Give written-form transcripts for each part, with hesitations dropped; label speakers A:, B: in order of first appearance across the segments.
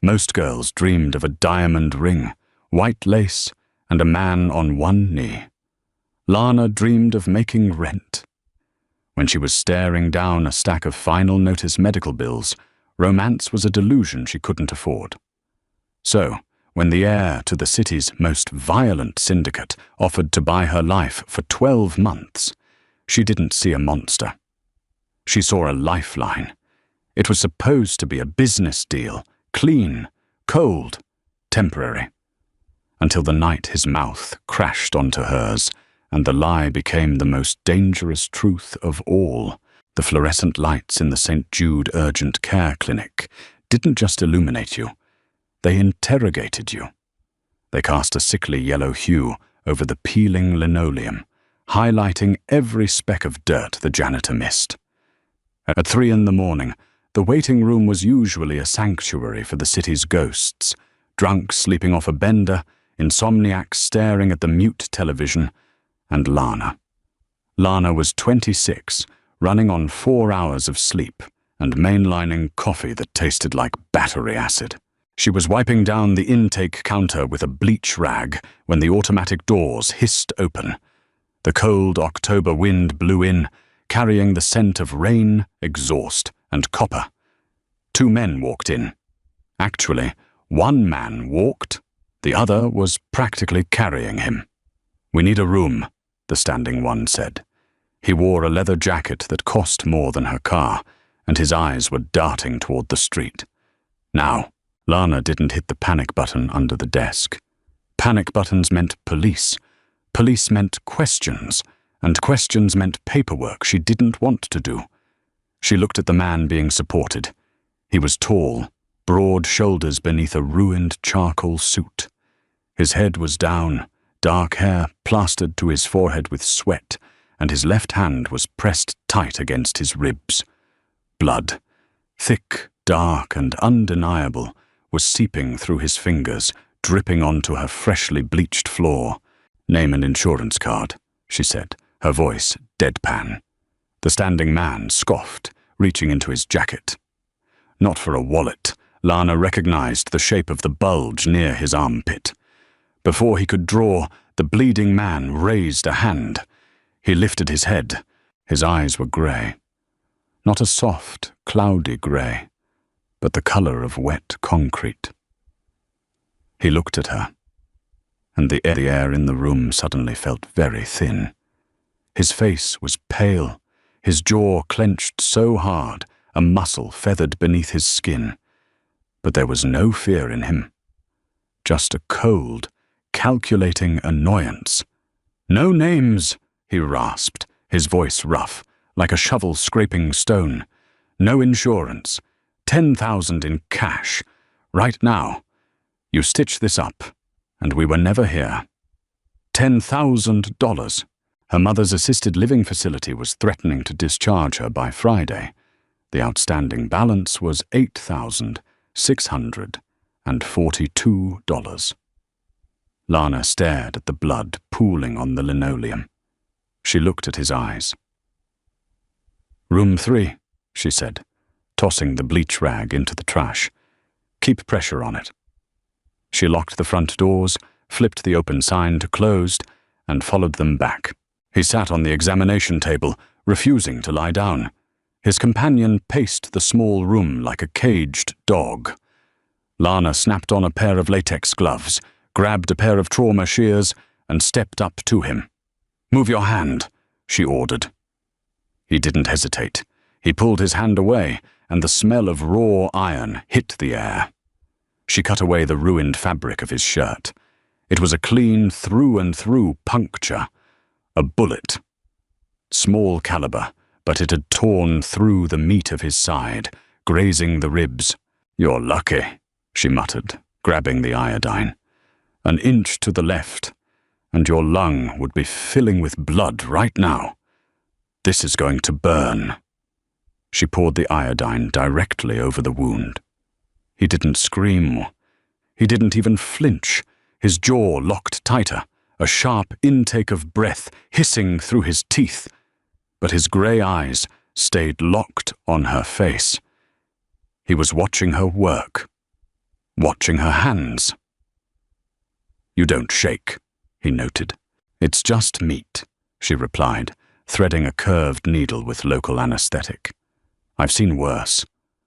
A: Most girls dreamed of a diamond ring, white lace, and a man on one knee. Lana dreamed of making rent. When she was staring down a stack of final notice medical bills, romance was a delusion she couldn't afford. So, when the heir to the city's most violent syndicate offered to buy her life for 12 months, she didn't see a monster. She saw a lifeline. It was supposed to be a business deal, clean, cold, temporary. Until the night his mouth crashed onto hers, and the lie became the most dangerous truth of all. The fluorescent lights in the St. Jude Urgent Care Clinic didn't just illuminate you, they interrogated you. They cast a sickly yellow hue over the peeling linoleum, highlighting every speck of dirt the janitor missed. At 3 a.m, the waiting room was usually a sanctuary for the city's ghosts, drunks sleeping off a bender, insomniacs staring at the mute television, and Lana. Lana was 26, running on 4 hours of sleep and mainlining coffee that tasted like battery acid. She was wiping down the intake counter with a bleach rag when the automatic doors hissed open. The cold October wind blew in, carrying the scent of rain, exhaust, and copper. 2 men walked in. Actually, 1 man walked, the other was practically carrying him. "We need a room," the standing one said. He wore a leather jacket that cost more than her car, and his eyes were darting toward the street. Now, Lana didn't hit the panic button under the desk. Panic buttons meant police. Police meant questions, and questions meant paperwork she didn't want to do. She looked at the man being supported. He was tall, broad shoulders beneath a ruined charcoal suit. His head was down, dark hair plastered to his forehead with sweat, and his left hand was pressed tight against his ribs. Blood, thick, dark, and undeniable, was seeping through his fingers, dripping onto her freshly bleached floor. "Name and insurance card," she said, her voice deadpan. The standing man scoffed, reaching into his jacket. Not for a wallet, Lana recognized the shape of the bulge near his armpit. Before he could draw, the bleeding man raised a hand. He lifted his head. His eyes were grey. Not a soft, cloudy grey, but the colour of wet concrete. He looked at her, and the air in the room suddenly felt very thin. His face was pale, his jaw clenched so hard, a muscle feathered beneath his skin. But there was no fear in him. Just a cold, calculating annoyance. "No names," he rasped, his voice rough, like a shovel scraping stone. "No insurance. 10,000 in cash. Right now. You stitch this up, and we were never here." $10,000. Her mother's assisted living facility was threatening to discharge her by Friday. The outstanding balance was $8,642. Lana stared at the blood pooling on the linoleum. She looked at his eyes. "Room 3, she said, tossing the bleach rag into the trash. "Keep pressure on it." She locked the front doors, flipped the open sign to closed, and followed them back. He sat on the examination table, refusing to lie down. His companion paced the small room like a caged dog. Lana snapped on a pair of latex gloves, grabbed a pair of trauma shears, and stepped up to him. "Move your hand," she ordered. He didn't hesitate. He pulled his hand away, and the smell of raw iron hit the air. She cut away the ruined fabric of his shirt. It was a clean through-and-through puncture. A bullet. Small caliber, but it had torn through the meat of his side, grazing the ribs. "You're lucky," she muttered, grabbing the iodine. "An inch to the left, and your lung would be filling with blood right now. This is going to burn." She poured the iodine directly over the wound. He didn't scream. He didn't even flinch. His jaw locked tighter, a sharp intake of breath hissing through his teeth. But his grey eyes stayed locked on her face. He was watching her work. watching her hands. "You don't shake," he noted. "It's just meat," she replied, threading a curved needle with local anesthetic. "I've seen worse.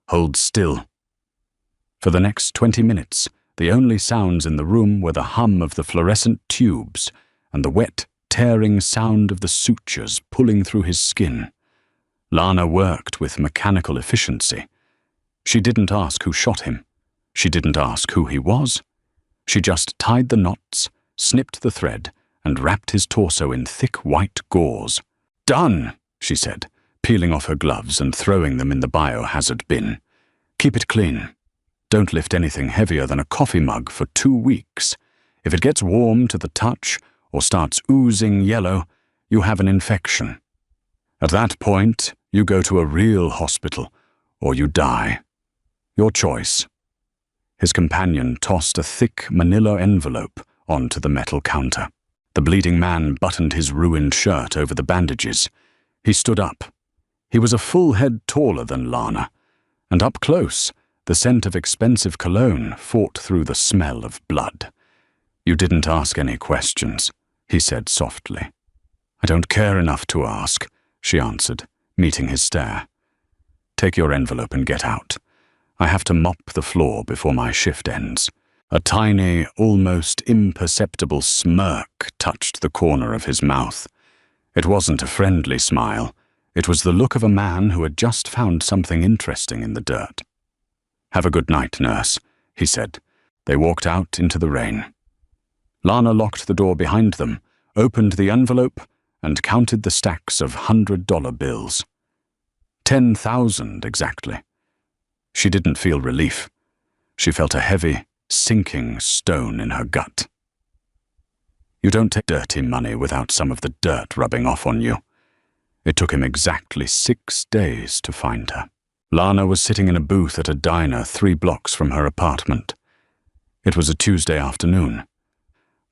A: Hold still." For the next 20 minutes, the only sounds in the room were the hum of the fluorescent tubes and the wet, tearing sound of the sutures pulling through his skin. Lana worked with mechanical efficiency. She didn't ask who shot him. She didn't ask who he was. She just tied the knots, snipped the thread, and wrapped his torso in thick white gauze. "Done," she said, peeling off her gloves and throwing them in the biohazard bin. "Keep it clean. Don't lift anything heavier than a coffee mug for 2 weeks. If it gets warm to the touch or starts oozing yellow, you have an infection. At that point, you go to a real hospital, or you die. Your choice." His companion tossed a thick manila envelope onto the metal counter. The bleeding man buttoned his ruined shirt over the bandages. He stood up. He was a full head taller than Lana, and up close, the scent of expensive cologne fought through the smell of blood. "You didn't ask any questions," he said softly. "I don't care enough to ask," she answered, meeting his stare. "Take your envelope and get out. I have to mop the floor before my shift ends." A tiny, almost imperceptible smirk touched the corner of his mouth. It wasn't a friendly smile. It was the look of a man who had just found something interesting in the dirt. "Have a good night, nurse," he said. They walked out into the rain. Lana locked the door behind them, opened the envelope, and counted the stacks of $100 bills. 10,000 exactly. She didn't feel relief. She felt a heavy, sinking stone in her gut. You don't take dirty money without some of the dirt rubbing off on you. It took him exactly 6 days to find her. Lana was sitting in a booth at a diner 3 blocks from her apartment. It was a Tuesday afternoon.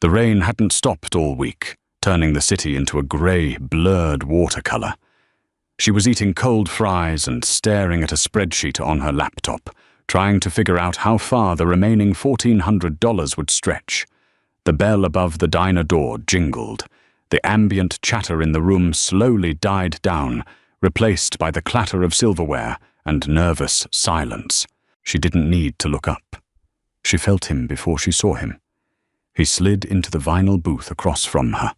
A: The rain hadn't stopped all week, turning the city into a grey, blurred watercolor. She was eating cold fries and staring at a spreadsheet on her laptop, trying to figure out how far the remaining $1,400 would stretch. The bell above the diner door jingled. The ambient chatter in the room slowly died down, replaced by the clatter of silverware and nervous silence. She didn't need to look up. She felt him before she saw him. He slid into the vinyl booth across from her.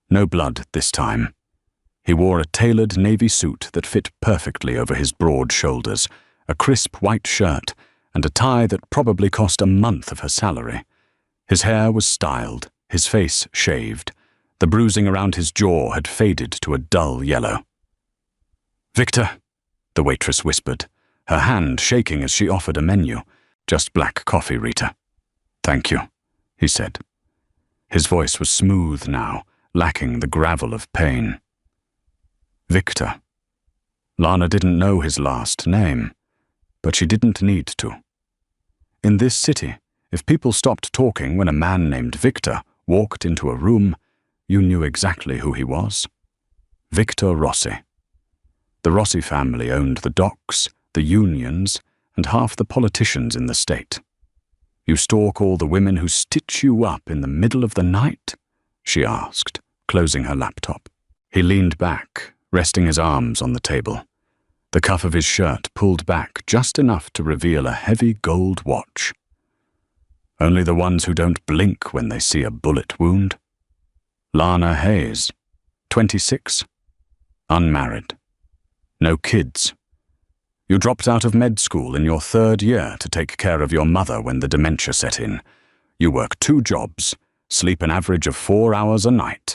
A: No blood this time. He wore a tailored navy suit that fit perfectly over his broad shoulders, a crisp white shirt, and a tie that probably cost a month of her salary. His hair was styled, his face shaved. The bruising around his jaw had faded to a dull yellow. "Victor," the waitress whispered, her hand shaking as she offered a menu. "Just black coffee, Rita." "Thank you," he said. His voice was smooth now, lacking the gravel of pain. Victor. Lana didn't know his last name, but she didn't need to. In this city, if people stopped talking when a man named Victor walked into a room, you knew exactly who he was. Victor Rossi. The Rossi family owned the docks, the unions, and half the politicians in the state. "You stalk all the women who stitch you up in the middle of the night?" she asked, closing her laptop. He leaned back, resting his arms on the table. The cuff of his shirt pulled back just enough to reveal a heavy gold watch. "Only the ones who don't blink when they see a bullet wound." Lana Hayes, 26, unmarried, no kids. You dropped out of med school in your 3rd year to take care of your mother when the dementia set in. You work 2 jobs, sleep an average of 4 hours a night,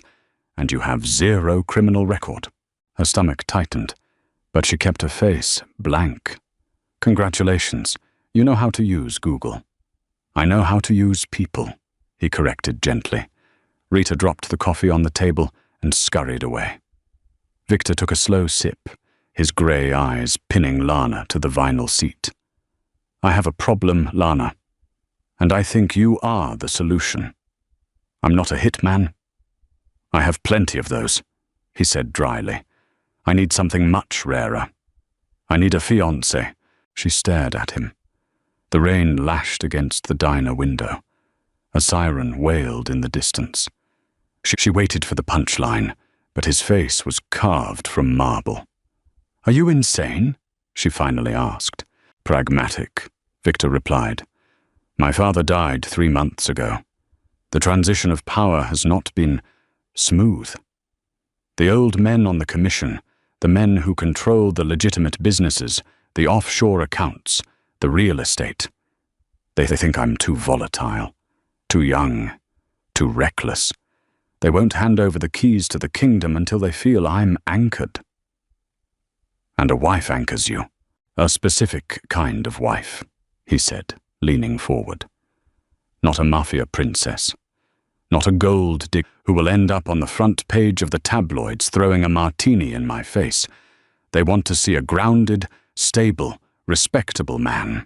A: and you have 0 criminal record. Her stomach tightened, but she kept her face blank. "Congratulations, you know how to use Google." "I know how to use people," he corrected gently. Rita dropped the coffee on the table and scurried away. Victor took a slow sip, his grey eyes pinning Lana to the vinyl seat. "I have a problem, Lana, and I think you are the solution. I'm not a hitman." "I have plenty of those," he said dryly. "I need something much rarer. I need a fiancé." She stared at him. The rain lashed against the diner window. A siren wailed in the distance. She waited for the punchline, but his face was carved from marble. "Are you insane?" she finally asked. "Pragmatic," Victor replied. "My father died 3 months ago. The transition of power has not been smooth. The old men on the commission, the men who control the legitimate businesses, the offshore accounts, the real estate, they think I'm too volatile, too young, too reckless. They won't hand over the keys to the kingdom until they feel I'm anchored." "And a wife anchors you. A specific kind of wife," he said, leaning forward. "Not a Mafia princess. Not a gold digger who will end up on the front page of the tabloids throwing a martini in my face. They want to see a grounded, stable, respectable man.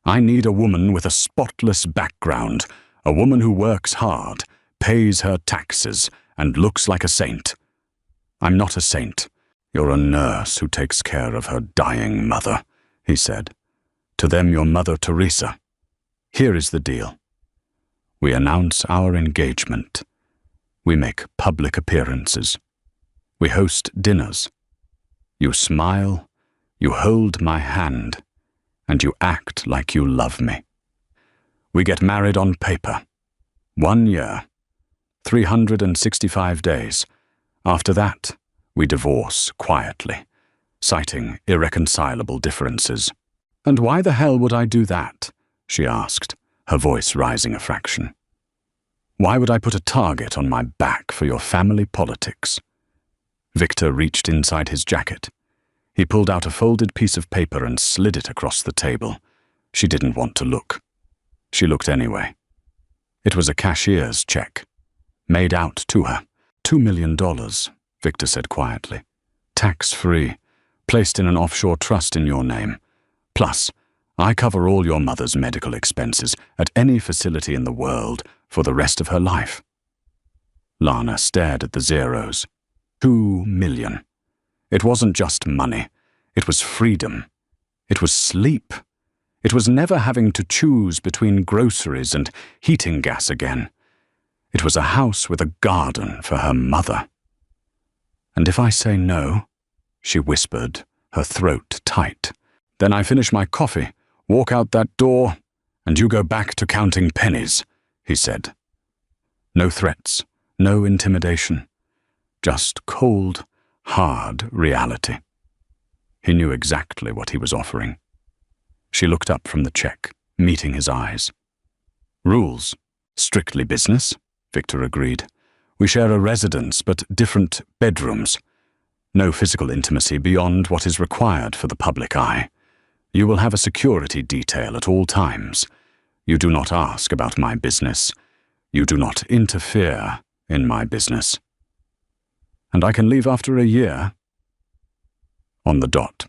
A: I need a woman with a spotless background, a woman who works hard, pays her taxes, and looks like a saint. I'm not a saint. You're a nurse who takes care of her dying mother," he said. "To them you're Mother Teresa. Here is the deal. We announce our engagement. We make public appearances. We host dinners. You smile, you hold my hand, and you act like you love me. We get married on paper. 1 year, 365 days. After that, we divorce quietly, citing irreconcilable differences." "And why the hell would I do that?" she asked, her voice rising a fraction. "Why would I put a target on my back for your family politics?" Victor reached inside his jacket. He pulled out a folded piece of paper and slid it across the table. She didn't want to look. She looked anyway. It was a cashier's check, made out to her. $2 million, Victor said quietly. Tax-free, placed in an offshore trust in your name. Plus, I cover all your mother's medical expenses at any facility in the world for the rest of her life. Lana stared at the zeros. 2 million. It wasn't just money. It was freedom. It was sleep. It was never having to choose between groceries and heating gas again. It was a house with a garden for her mother. "And if I say no," she whispered, her throat tight, "then I finish my coffee, walk out that door, and you go back to counting pennies," he said. No threats, no intimidation, just cold, hard reality. He knew exactly what he was offering. She looked up from the check, meeting his eyes. "Rules. Strictly business," Victor agreed. "We share a residence, but different bedrooms. No physical intimacy beyond what is required for the public eye. You will have a security detail at all times. You do not ask about my business. You do not interfere in my business. And I can leave after a year?" "On the dot."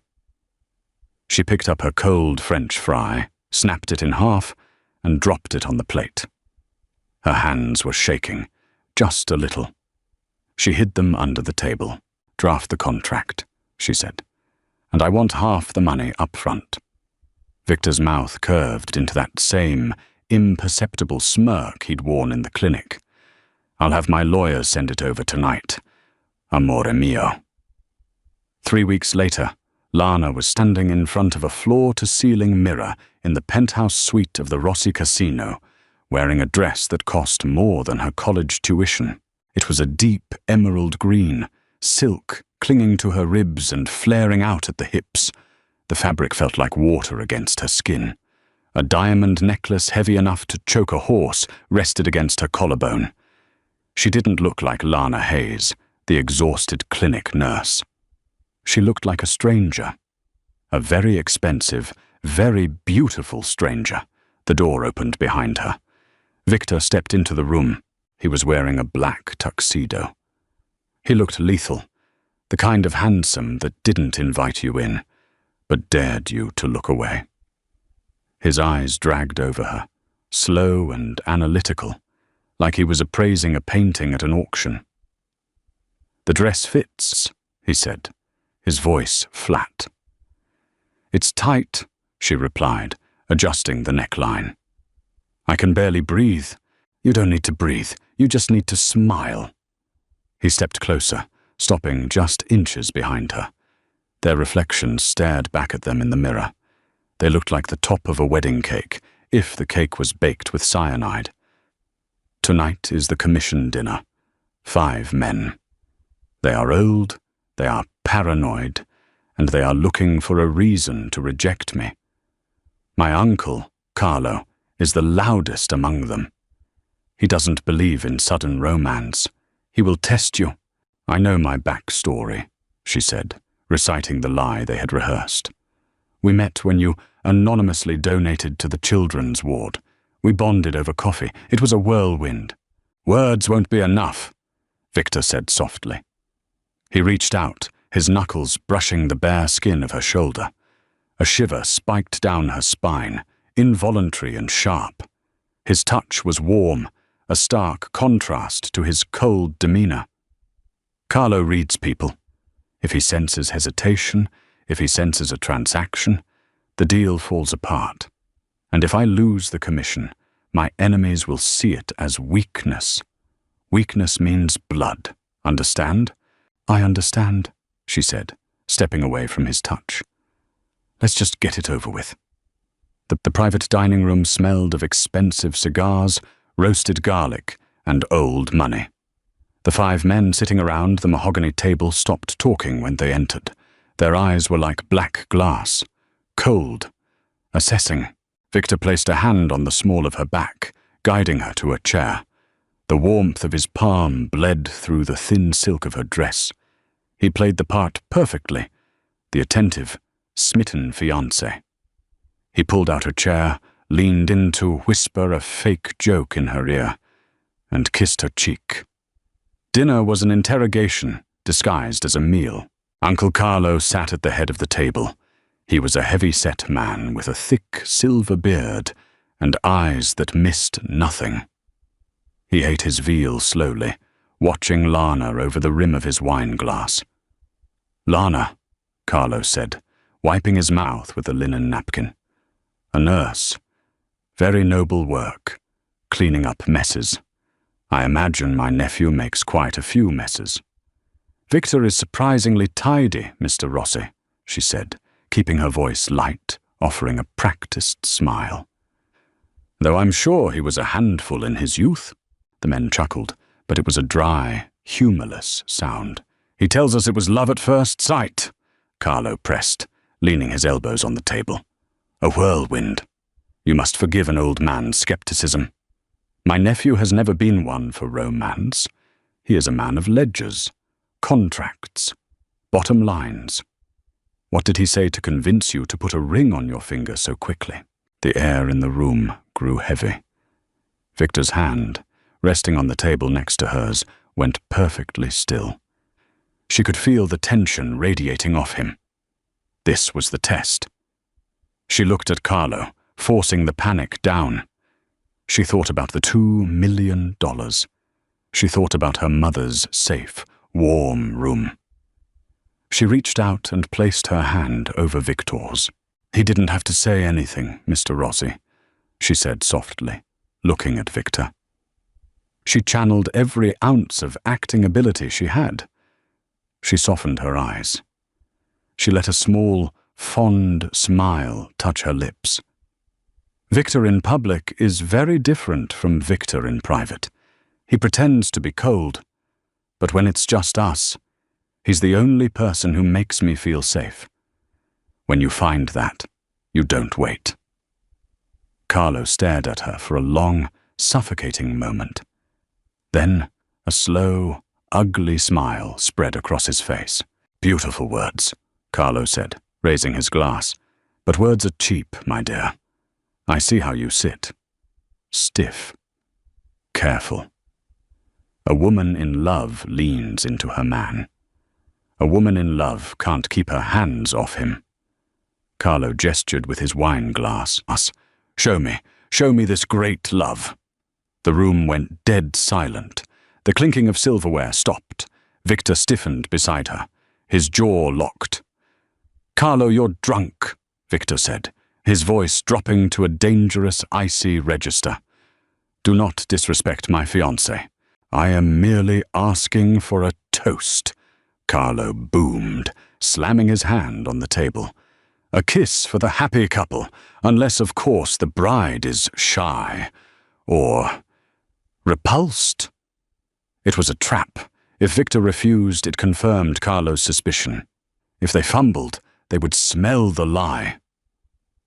A: She picked up her cold French fry, snapped it in half, and dropped it on the plate. Her hands were shaking, just a little. She hid them under the table. "Draft the contract," she said. "And I want half the money up front." Victor's mouth curved into that same imperceptible smirk he'd worn in the clinic. "I'll have my lawyers send it over tonight. Amore mio." 3 weeks later, Lana was standing in front of a floor-to-ceiling mirror in the penthouse suite of the Rossi Casino, wearing a dress that cost more than her college tuition. It was a deep emerald green, silk clinging to her ribs and flaring out at the hips. The fabric felt like water against her skin. A diamond necklace heavy enough to choke a horse rested against her collarbone. She didn't look like Lana Hayes, the exhausted clinic nurse. She looked like a stranger. A very expensive, very beautiful stranger. The door opened behind her. Victor stepped into the room. He was wearing a black tuxedo. He looked lethal, the kind of handsome that didn't invite you in, but dared you to look away. His eyes dragged over her, slow and analytical, like he was appraising a painting at an auction. "The dress fits," he said, his voice flat. "It's tight," she replied, adjusting the neckline. "I can barely breathe." "You don't need to breathe. You just need to smile." He stepped closer, stopping just inches behind her. Their reflections stared back at them in the mirror. They looked like the top of a wedding cake, if the cake was baked with cyanide. Tonight is the commission dinner. 5 men. They are old, they are paranoid, and they are looking for a reason to reject me. My uncle, Carlo, is the loudest among them. He doesn't believe in sudden romance. He will test you. "I know my backstory," she said, reciting the lie they had rehearsed. "We met when you anonymously donated to the children's ward. We bonded over coffee. It was a whirlwind." "Words won't be enough," Victor said softly. He reached out, his knuckles brushing the bare skin of her shoulder. A shiver spiked down her spine, involuntary and sharp. His touch was warm, a stark contrast to his cold demeanor. Carlo reads people. If he senses hesitation, if he senses a transaction, the deal falls apart. And if I lose the commission, my enemies will see it as weakness. Weakness means blood. Understand? "I understand," she said, stepping away from his touch. "Let's just get it over with." The private dining room smelled of expensive cigars, roasted garlic, and old money. The 5 men sitting around the mahogany table stopped talking when they entered. Their eyes were like black glass, cold, assessing. Victor placed a hand on the small of her back, guiding her to a chair. The warmth of his palm bled through the thin silk of her dress. He played the part perfectly, the attentive, smitten fiancé. He pulled out her chair, leaned in to whisper a fake joke in her ear, and kissed her cheek. Dinner was an interrogation disguised as a meal. Uncle Carlo sat at the head of the table. He was a heavy-set man with a thick silver beard and eyes that missed nothing. He ate his veal slowly, watching Lana over the rim of his wine glass. "Lana," Carlo said, wiping his mouth with a linen napkin. "A nurse. Very noble work, cleaning up messes. I imagine my nephew makes quite a few messes." "Victor is surprisingly tidy, Mr. Rossi," she said, keeping her voice light, offering a practiced smile. "Though I'm sure he was a handful in his youth." The men chuckled, but it was a dry, humorless sound. "He tells us it was love at first sight," Carlo pressed, leaning his elbows on the table. "A whirlwind. You must forgive an old man's skepticism. My nephew has never been one for romance. He is a man of ledgers, contracts, bottom lines. What did he say to convince you to put a ring on your finger so quickly?" The air in the room grew heavy. Victor's hand, resting on the table next to hers, went perfectly still. She could feel the tension radiating off him. This was the test. She looked at Carlo, forcing the panic down. She thought about the $2 million. She thought about her mother's safe, warm room. She reached out and placed her hand over Victor's. "He didn't have to say anything, Mr. Rossi," she said softly, looking at Victor. She channeled every ounce of acting ability she had. She softened her eyes. She let a small, fond smile touch her lips. "Victor in public is very different from Victor in private. He pretends to be cold, but when it's just us, he's the only person who makes me feel safe. When you find that, you don't wait." Carlo stared at her for a long, suffocating moment. Then a slow, ugly smile spread across his face. "Beautiful words," Carlo said, raising his glass. "But words are cheap, my dear. I see how you sit. Stiff. Careful. A woman in love leans into her man. A woman in love can't keep her hands off him." Carlo gestured with his wine glass. Show me this great love." The room went dead silent. The clinking of silverware stopped. Victor stiffened beside her, his jaw locked. "Carlo, you're drunk," Victor said, his voice dropping to a dangerous, icy register. "Do not disrespect my fiancée. I am merely asking for a toast," Carlo boomed, slamming his hand on the table. "A kiss for the happy couple, unless, of course, the bride is shy or repulsed." It was a trap. If Victor refused, it confirmed Carlo's suspicion. If they fumbled, they would smell the lie.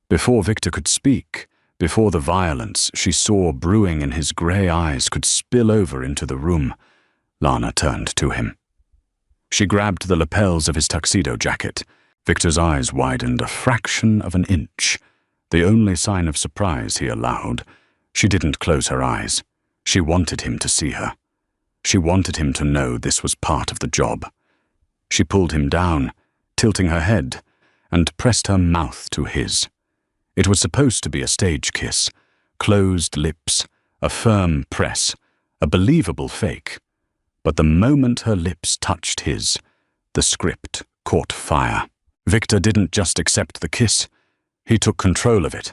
A: Before Victor could speak, before the violence she saw brewing in his grey eyes could spill over into the room, Lana turned to him. She grabbed the lapels of his tuxedo jacket. Victor's eyes widened a fraction of an inch, the only sign of surprise he allowed. She didn't close her eyes. She wanted him to see her. She wanted him to know this was part of the job. She pulled him down, tilting her head, and pressed her mouth to his. It was supposed to be a stage kiss, closed lips, a firm press, a believable fake. But the moment her lips touched his, the script caught fire. Victor didn't just accept the kiss, he took control of it.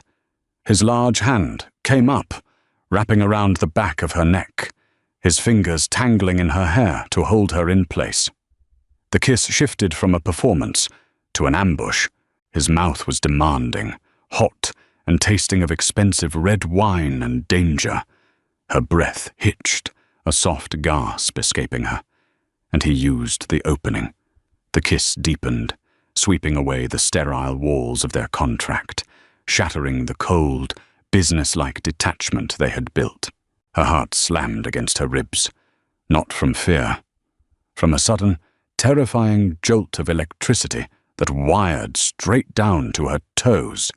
A: His large hand came up, wrapping around the back of her neck, his fingers tangling in her hair to hold her in place. The kiss shifted from a performance to an ambush. His mouth was demanding, hot and tasting of expensive red wine and danger. Her breath hitched, a soft gasp escaping her, and he used the opening. The kiss deepened, sweeping away the sterile walls of their contract, shattering the cold, businesslike detachment they had built. Her heart slammed against her ribs, not from fear, from a sudden, terrifying jolt of electricity that wired straight down to her toes.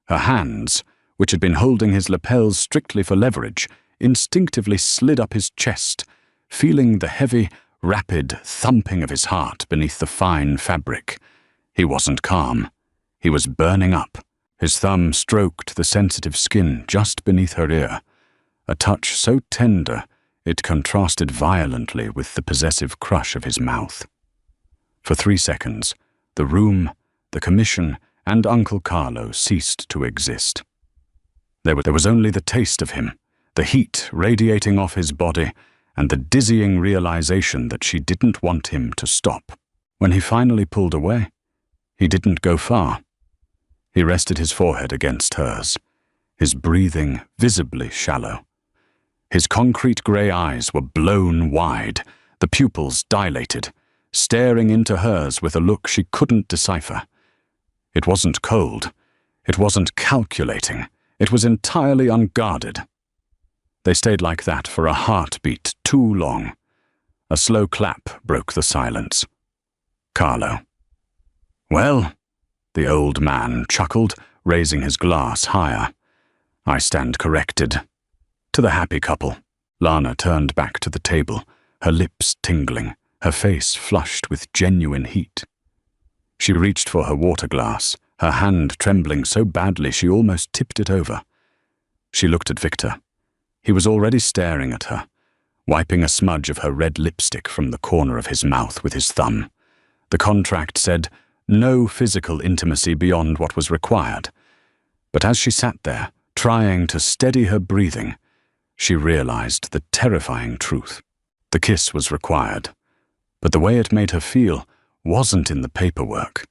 A: Her hands, which had been holding his lapels strictly for leverage, instinctively slid up his chest, feeling the heavy, rapid thumping of his heart beneath the fine fabric. He wasn't calm. He was burning up. His thumb stroked the sensitive skin just beneath her ear, a touch so tender it contrasted violently with the possessive crush of his mouth. For 3 seconds, the room, the commission, and Uncle Carlo ceased to exist. There was only the taste of him, the heat radiating off his body, and the dizzying realization that she didn't want him to stop. When he finally pulled away, he didn't go far. He rested his forehead against hers, his breathing visibly shallow. His concrete grey eyes were blown wide, the pupils dilated, staring into hers with a look she couldn't decipher. It wasn't cold. It wasn't calculating. It was entirely unguarded. They stayed like that for a heartbeat too long. A slow clap broke the silence. Carlo. "Well," the old man chuckled, raising his glass higher. "I stand corrected." To the happy couple, Lana turned back to the table, her lips tingling, her face flushed with genuine heat. She reached for her water glass, her hand trembling so badly she almost tipped it over. She looked at Victor. He was already staring at her, wiping a smudge of her red lipstick from the corner of his mouth with his thumb. The contract said no physical intimacy beyond what was required. But as she sat there, trying to steady her breathing, she realized the terrifying truth. The kiss was required, but the way it made her feel wasn't in the paperwork.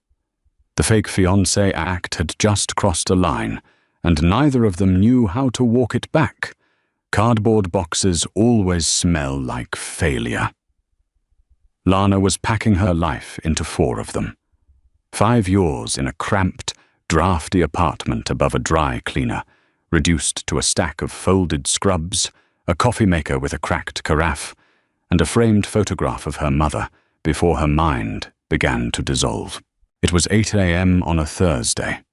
A: The fake fiancé act had just crossed a line, and neither of them knew how to walk it back. Cardboard boxes always smell like failure. Lana was packing her life into 4 of them. 5 years in a cramped, drafty apartment above a dry cleaner, reduced to a stack of folded scrubs, a coffee maker with a cracked carafe, and a framed photograph of her mother before her mind began to dissolve. It was 8 a.m. on a Thursday,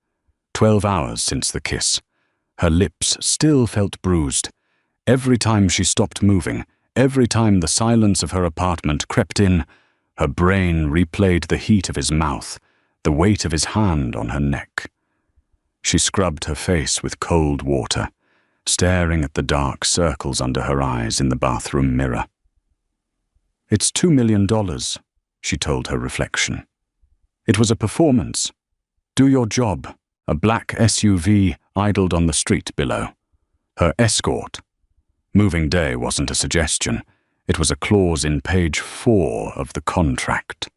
A: 12 hours since the kiss. Her lips still felt bruised. Every time she stopped moving, every time the silence of her apartment crept in, her brain replayed the heat of his mouth, the weight of his hand on her neck. She scrubbed her face with cold water, staring at the dark circles under her eyes in the bathroom mirror. "It's $2 million, she told her reflection. "It was a performance. Do your job. A black SUV idled on the street below. Her escort. Moving day wasn't a suggestion. It was a clause in page 4 of the contract.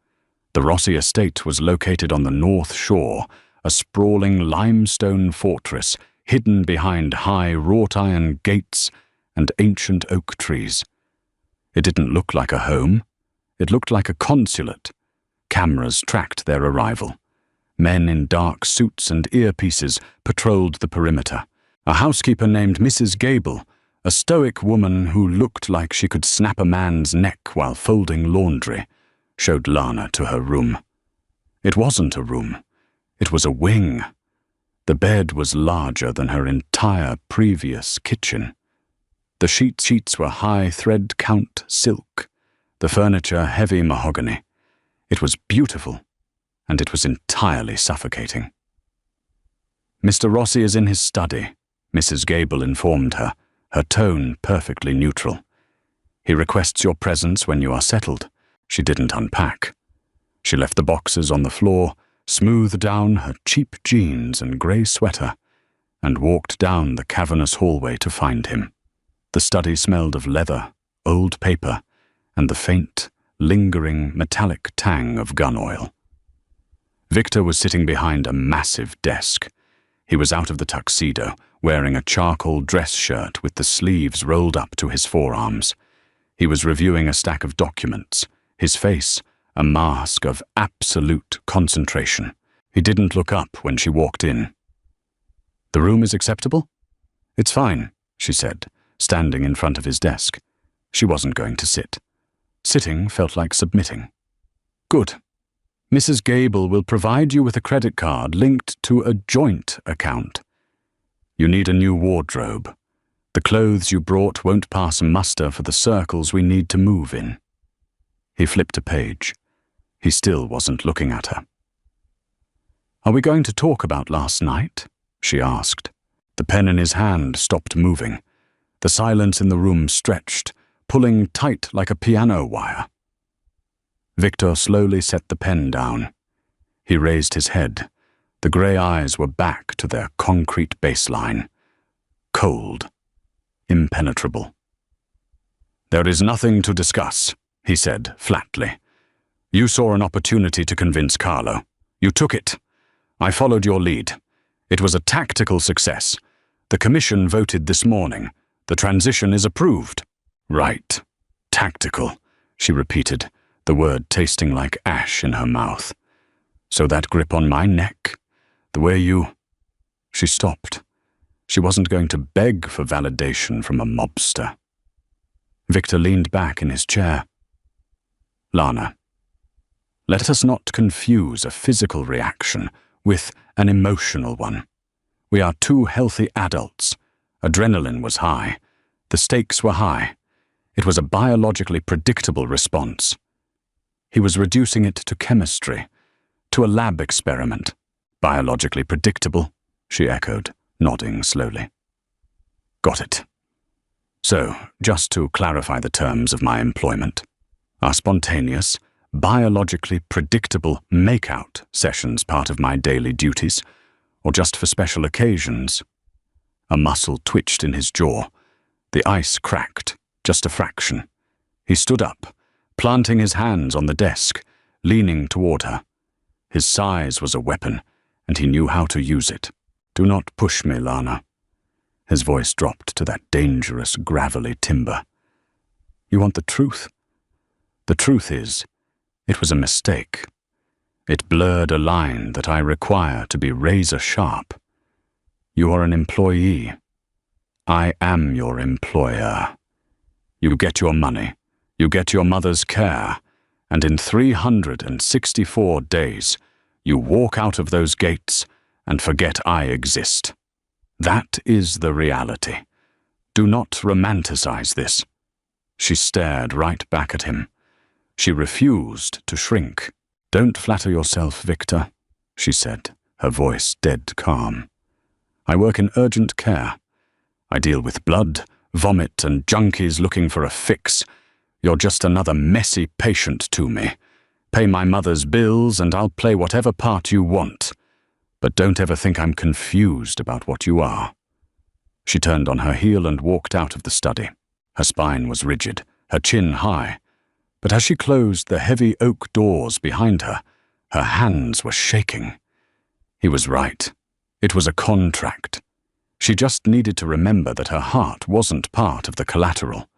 A: The Rossi estate was located on the North Shore, a sprawling limestone fortress hidden behind high wrought-iron gates and ancient oak trees. It didn't look like a home. It looked like a consulate. Cameras tracked their arrival. Men in dark suits and earpieces patrolled the perimeter. A housekeeper named Mrs. Gable, a stoic woman who looked like she could snap a man's neck while folding laundry, showed Lana to her room. It wasn't a room. It was a wing. The bed was larger than her entire previous kitchen. The sheets were high thread count silk, the furniture heavy mahogany. It was beautiful, and it was entirely suffocating. "Mr. Rossi is in his study," Mrs. Gable informed her, her tone perfectly neutral. "He requests your presence when you are settled." She didn't unpack. She left the boxes on the floor, smoothed down her cheap jeans and grey sweater, and walked down the cavernous hallway to find him. The study smelled of leather, old paper, and the faint, lingering metallic tang of gun oil. Victor was sitting behind a massive desk. He was out of the tuxedo, wearing a charcoal dress shirt with the sleeves rolled up to his forearms. He was reviewing a stack of documents, his face a mask of absolute concentration. He didn't look up when she walked in. "The room is acceptable?" "It's fine," she said, standing in front of his desk. She wasn't going to sit. Sitting felt like submitting. "Good. Mrs. Gable will provide you with a credit card linked to a joint account. You need a new wardrobe. The clothes you brought won't pass muster for the circles we need to move in." He flipped a page. He still wasn't looking at her. "Are we going to talk about last night?" she asked. The pen in his hand stopped moving. The silence in the room stretched, pulling tight like a piano wire. Victor slowly set the pen down. He raised his head. The grey eyes were back to their concrete baseline. Cold. Impenetrable. "There is nothing to discuss," he said flatly. "You saw an opportunity to convince Carlo. You took it. I followed your lead. It was a tactical success. The commission voted this morning. The transition is approved." "Right. Tactical," she repeated, the word tasting like ash in her mouth. "So that grip on my neck, the way you—" She stopped. She wasn't going to beg for validation from a mobster. Victor leaned back in his chair. "Lana, let us not confuse a physical reaction with an emotional one. We are two healthy adults. Adrenaline was high. The stakes were high. It was a biologically predictable response." He was reducing it to chemistry, to a lab experiment. "Biologically predictable," she echoed, nodding slowly. "Got it. So, just to clarify the terms of my employment, are spontaneous, biologically predictable make-out sessions part of my daily duties, or just for special occasions?" A muscle twitched in his jaw. The ice cracked, just a fraction. He stood up, planting his hands on the desk, leaning toward her. His size was a weapon, and he knew how to use it. "Do not push me, Lana." His voice dropped to that dangerous, gravelly timbre. "You want the truth? The truth is, it was a mistake. It blurred a line that I require to be razor sharp. You are an employee. I am your employer. You get your money, you get your mother's care, and in 364 days, you walk out of those gates and forget I exist. That is the reality. Do not romanticize this." She stared right back at him. She refused to shrink. "Don't flatter yourself, Victor," she said, her voice dead calm. "I work in urgent care. I deal with blood, vomit, and junkies looking for a fix. You're just another messy patient to me. Pay my mother's bills and I'll play whatever part you want. But don't ever think I'm confused about what you are." She turned on her heel and walked out of the study. Her spine was rigid, her chin high, but as she closed the heavy oak doors behind her, her hands were shaking. He was right. It was a contract. She just needed to remember that her heart wasn't part of the collateral.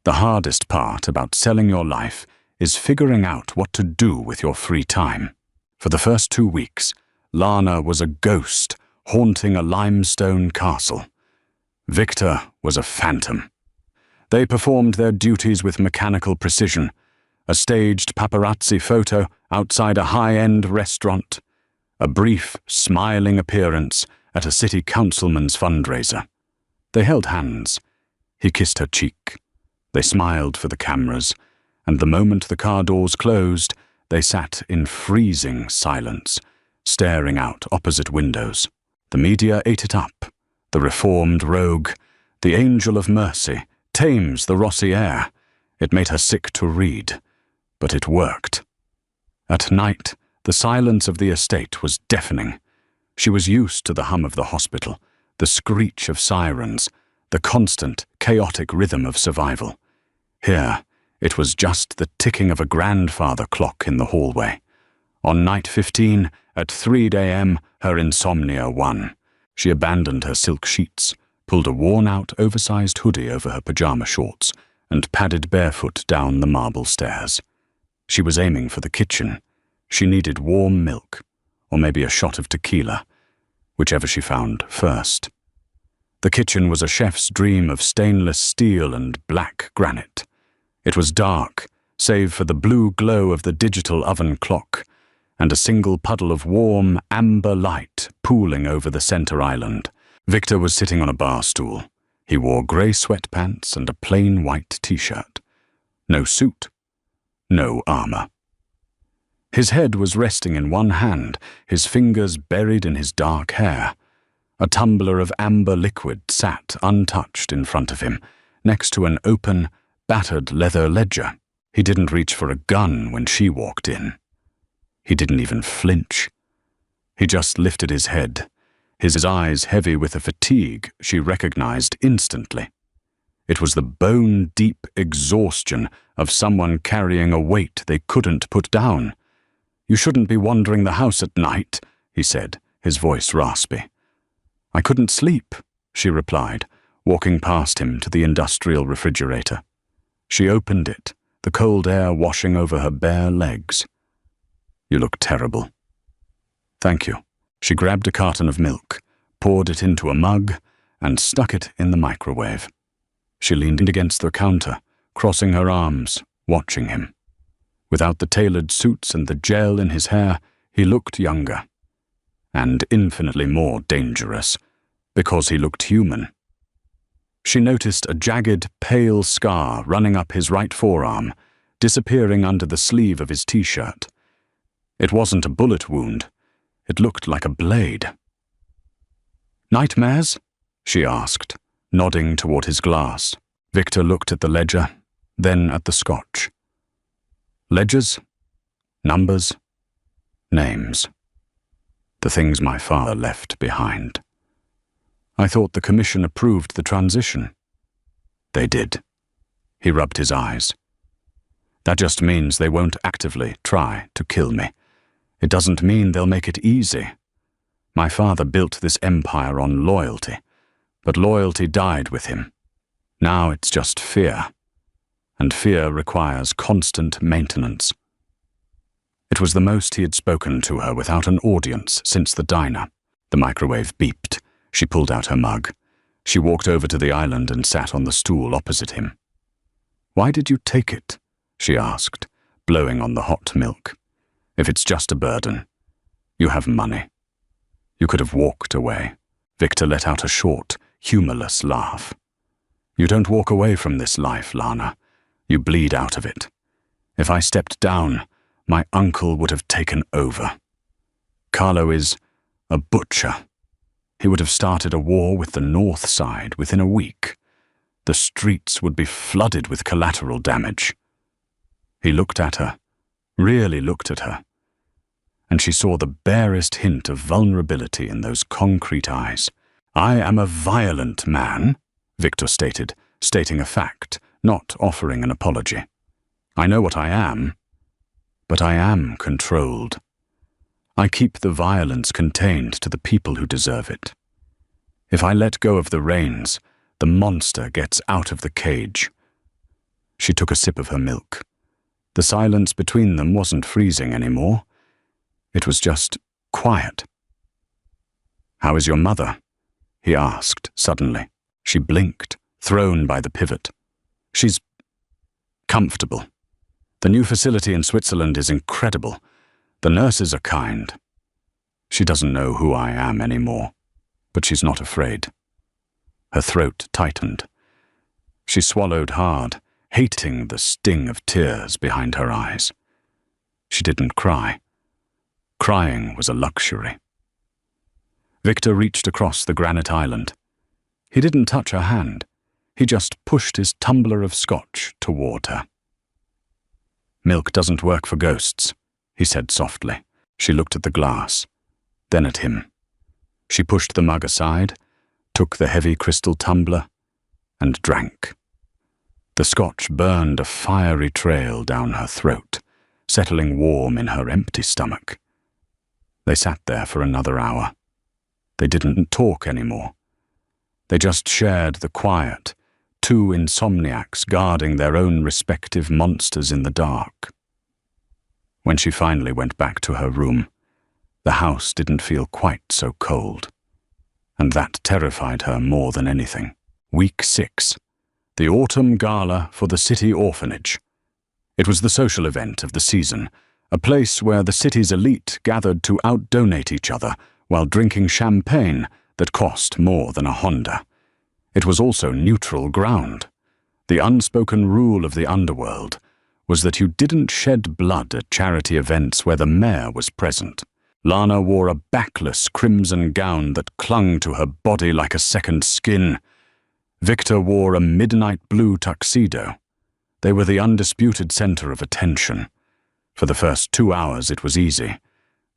A: The hardest part about selling your life is figuring out what to do with your free time. For the first 2 weeks, Lana was a ghost haunting a limestone castle. Victor was a phantom. They performed their duties with mechanical precision, a staged paparazzi photo outside a high-end restaurant, a brief, smiling appearance at a city councilman's fundraiser. They held hands. He kissed her cheek. They smiled for the cameras, and the moment the car doors closed, they sat in freezing silence, staring out opposite windows. The media ate it up. The reformed rogue, the angel of mercy, tames the Rossier. It made her sick to read, but it worked. At night, the silence of the estate was deafening. She was used to the hum of the hospital, the screech of sirens, the constant, chaotic rhythm of survival. Here, it was just the ticking of a grandfather clock in the hallway. On night 15, at 3 a.m., her insomnia won. She abandoned her silk sheets, pulled a worn-out, oversized hoodie over her pajama shorts, and padded barefoot down the marble stairs. She was aiming for the kitchen. She needed warm milk, or maybe a shot of tequila, whichever she found first. The kitchen was a chef's dream of stainless steel and black granite. It was dark, save for the blue glow of the digital oven clock, and a single puddle of warm, amber light pooling over the center island. Victor was sitting on a bar stool. He wore grey sweatpants and a plain white t-shirt. No suit. No armor. His head was resting in one hand, his fingers buried in his dark hair. A tumbler of amber liquid sat untouched in front of him, next to an open, battered leather ledger. He didn't reach for a gun when she walked in. He didn't even flinch. He just lifted his head, his eyes heavy with a fatigue she recognized instantly. It was the bone-deep exhaustion of someone carrying a weight they couldn't put down. "You shouldn't be wandering the house at night," he said, his voice raspy. "I couldn't sleep," she replied, walking past him to the industrial refrigerator. She opened it, the cold air washing over her bare legs. "You look terrible." "Thank you." She grabbed a carton of milk, poured it into a mug, and stuck it in the microwave. She leaned against the counter, crossing her arms, watching him. Without the tailored suits and the gel in his hair, he looked younger. And infinitely more dangerous, because he looked human. She noticed a jagged, pale scar running up his right forearm, disappearing under the sleeve of his t-shirt. It wasn't a bullet wound. It looked like a blade. "Nightmares?" she asked, nodding toward his glass. Victor looked at the ledger, then at the scotch. Ledgers, numbers, names. The things my father left behind. I thought the commission approved the transition. They did. He rubbed his eyes. That just means they won't actively try to kill me. It doesn't mean they'll make it easy. My father built this empire on loyalty, but loyalty died with him. Now it's just fear, and fear requires constant maintenance. It was the most he had spoken to her without an audience since the diner. The microwave beeped. She pulled out her mug. She walked over to the island and sat on the stool opposite him. "Why did you take it?" she asked, blowing on the hot milk. "If it's just a burden, you have money. You could have walked away." Victor let out a short, humorless laugh. "You don't walk away from this life, Lana. You bleed out of it. If I stepped down, my uncle would have taken over. Carlo is a butcher. He would have started a war with the North Side within a week. The streets would be flooded with collateral damage." He looked at her, really looked at her. and she saw the barest hint of vulnerability in those concrete eyes. "I am a violent man," Victor stated, stating a fact, not offering an apology. "I know what I am, but I am controlled. I keep the violence contained to the people who deserve it. If I let go of the reins, the monster gets out of the cage." She took a sip of her milk. The silence between them wasn't freezing anymore. It was just quiet. "How is your mother?" he asked suddenly. She blinked, thrown by the pivot. "She's comfortable. The new facility in Switzerland is incredible. The nurses are kind. She doesn't know who I am anymore, but she's not afraid." Her throat tightened. She swallowed hard, hating the sting of tears behind her eyes. She didn't cry. Crying was a luxury. Victor reached across the granite island. He didn't touch her hand. He just pushed his tumbler of scotch toward her. "Milk doesn't work for ghosts," he said softly. She looked at the glass, then at him. She pushed the mug aside, took the heavy crystal tumbler, and drank. The scotch burned a fiery trail down her throat, settling warm in her empty stomach. They sat there for another hour. They didn't talk anymore. They just shared the quiet, two insomniacs guarding their own respective monsters in the dark. When she finally went back to her room, the house didn't feel quite so cold. And that terrified her more than anything. Week 6. The autumn gala for the city orphanage. It was the social event of the season, a place where the city's elite gathered to out-donate each other while drinking champagne that cost more than a Honda. It was also neutral ground. The unspoken rule of the underworld was that you didn't shed blood at charity events where the mayor was present. Lana wore a backless crimson gown that clung to her body like a second skin. Victor wore a midnight blue tuxedo. They were the undisputed center of attention. For the first 2 hours it was easy.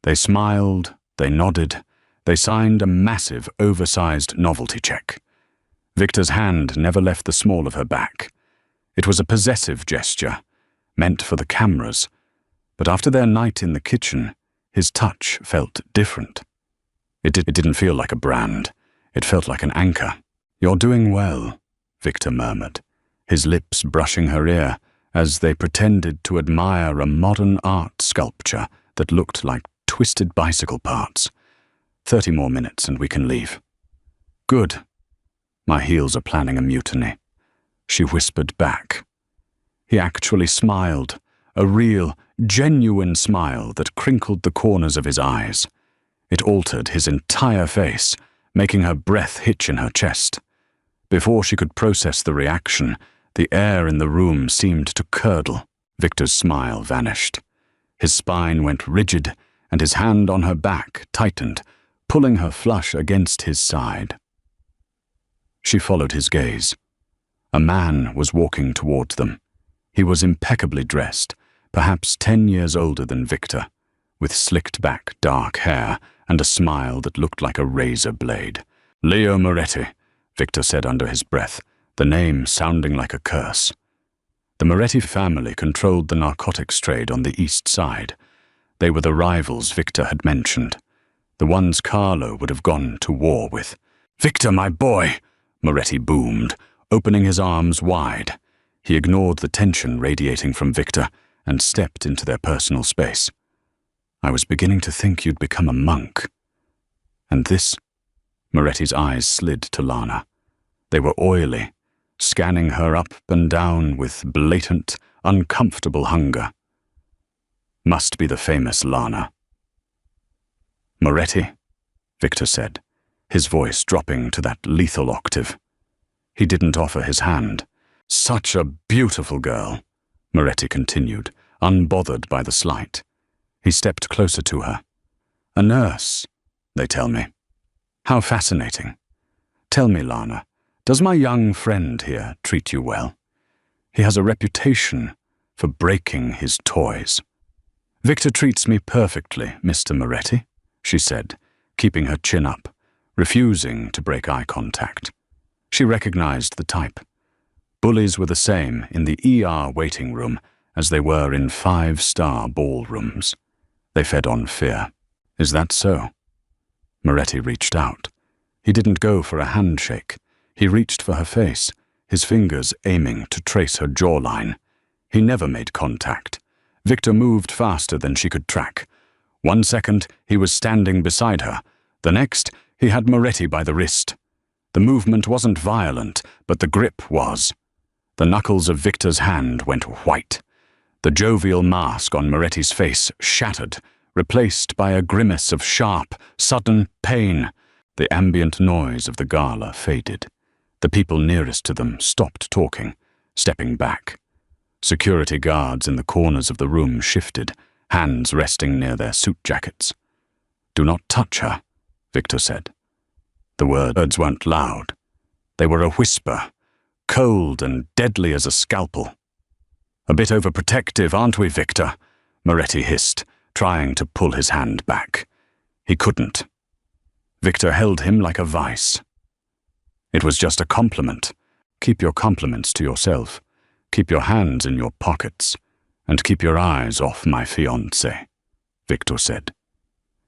A: They smiled, they nodded, they signed a massive, oversized novelty check. Victor's hand never left the small of her back. It was a possessive gesture, meant for the cameras, but after their night in the kitchen, his touch felt different. It didn't feel like a brand. It felt like an anchor. "You're doing well," Victor murmured, his lips brushing her ear as they pretended to admire a modern art sculpture that looked like twisted bicycle parts. 30 more minutes and we can leave." "Good. My heels are planning a mutiny," she whispered back. He actually smiled, a real, genuine smile that crinkled the corners of his eyes. It altered his entire face, making her breath hitch in her chest. Before she could process the reaction, the air in the room seemed to curdle. Victor's smile vanished. His spine went rigid, and his hand on her back tightened, pulling her flush against his side. She followed his gaze. A man was walking towards them. He was impeccably dressed, perhaps 10 years older than Victor, with slicked-back dark hair and a smile that looked like a razor blade. "Leo Moretti," Victor said under his breath, the name sounding like a curse. The Moretti family controlled the narcotics trade on the east side. They were the rivals Victor had mentioned, the ones Carlo would have gone to war with. "Victor, my boy!" Moretti boomed, opening his arms wide. He ignored the tension radiating from Victor and stepped into their personal space. "I was beginning to think you'd become a monk. And this?" Moretti's eyes slid to Lana. They were oily, scanning her up and down with blatant, uncomfortable hunger. "Must be the famous Lana." "Moretti," Victor said, his voice dropping to that lethal octave. He didn't offer his hand. "Such a beautiful girl," Moretti continued, unbothered by the slight. He stepped closer to her. "A nurse, they tell me. How fascinating. Tell me, Lana, does my young friend here treat you well? He has a reputation for breaking his toys." "Victor treats me perfectly, Mr. Moretti," she said, keeping her chin up, refusing to break eye contact. She recognized the type. Bullies were the same in the ER waiting room as they were in 5-star ballrooms. They fed on fear. "Is that so?" Moretti reached out. He didn't go for a handshake. He reached for her face, his fingers aiming to trace her jawline. He never made contact. Victor moved faster than she could track. 1 second, he was standing beside her. The next, he had Moretti by the wrist. The movement wasn't violent, but the grip was. The knuckles of Victor's hand went white. The jovial mask on Moretti's face shattered, replaced by a grimace of sharp, sudden pain. The ambient noise of the gala faded. The people nearest to them stopped talking, stepping back. Security guards in the corners of the room shifted, hands resting near their suit jackets. "Do not touch her," Victor said. The words weren't loud. They were a whisper, cold and deadly as a scalpel. "A bit overprotective, aren't we, Victor?" Moretti hissed, trying to pull his hand back. He couldn't. Victor held him like a vice. "It was just a compliment. Keep your compliments to yourself. Keep your hands in your pockets. And keep your eyes off my fiancée," Victor said.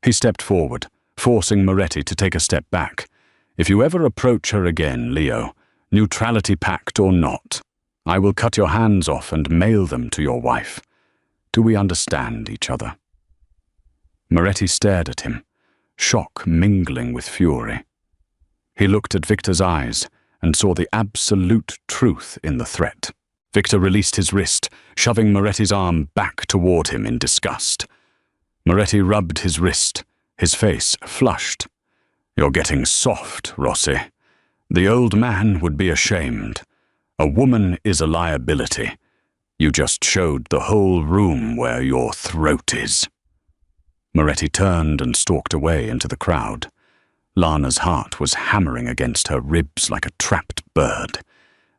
A: He stepped forward, forcing Moretti to take a step back. "If you ever approach her again, Leo, neutrality pact or not, I will cut your hands off and mail them to your wife. Do we understand each other?" Moretti stared at him, shock mingling with fury. He looked at Victor's eyes and saw the absolute truth in the threat. Victor released his wrist, shoving Moretti's arm back toward him in disgust. Moretti rubbed his wrist, his face flushed. "You're getting soft, Rossi. The old man would be ashamed. A woman is a liability. You just showed the whole room where your throat is." Moretti turned and stalked away into the crowd. Lana's heart was hammering against her ribs like a trapped bird.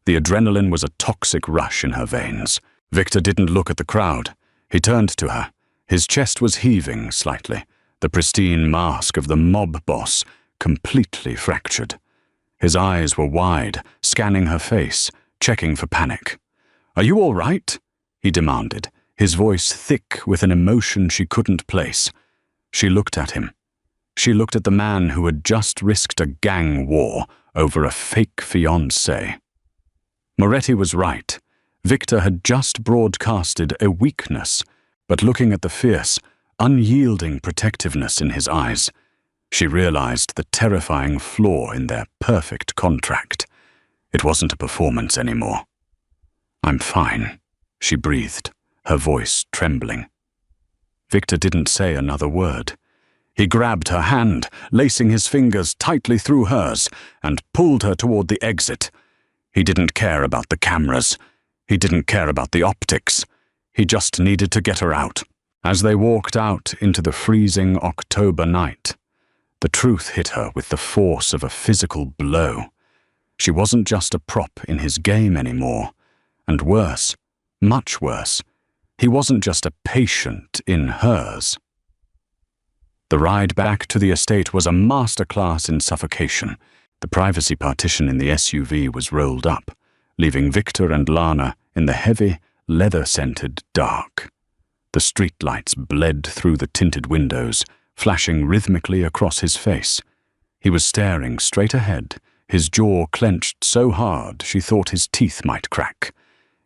A: The adrenaline was a toxic rush in her veins. Victor didn't look at the crowd. He turned to her. His chest was heaving slightly, the pristine mask of the mob boss completely fractured. His eyes were wide, scanning her face, checking for panic. "Are you all right?" he demanded, his voice thick with an emotion she couldn't place. She looked at him. She looked at the man who had just risked a gang war over a fake fiancée. Moretti was right. Victor had just broadcasted a weakness, but looking at the fierce, unyielding protectiveness in his eyes, she realized the terrifying flaw in their perfect contract. It wasn't a performance anymore. "I'm fine," she breathed, her voice trembling. Victor didn't say another word. He grabbed her hand, lacing his fingers tightly through hers, and pulled her toward the exit. He didn't care about the cameras. He didn't care about the optics. He just needed to get her out. As they walked out into the freezing October night, the truth hit her with the force of a physical blow. She wasn't just a prop in his game anymore. And worse, much worse, he wasn't just a patient in hers. The ride back to the estate was a masterclass in suffocation. The privacy partition in the SUV was rolled up, leaving Victor and Lana in the heavy, leather-scented dark. The streetlights bled through the tinted windows, flashing rhythmically across his face. He was staring straight ahead, his jaw clenched so hard she thought his teeth might crack.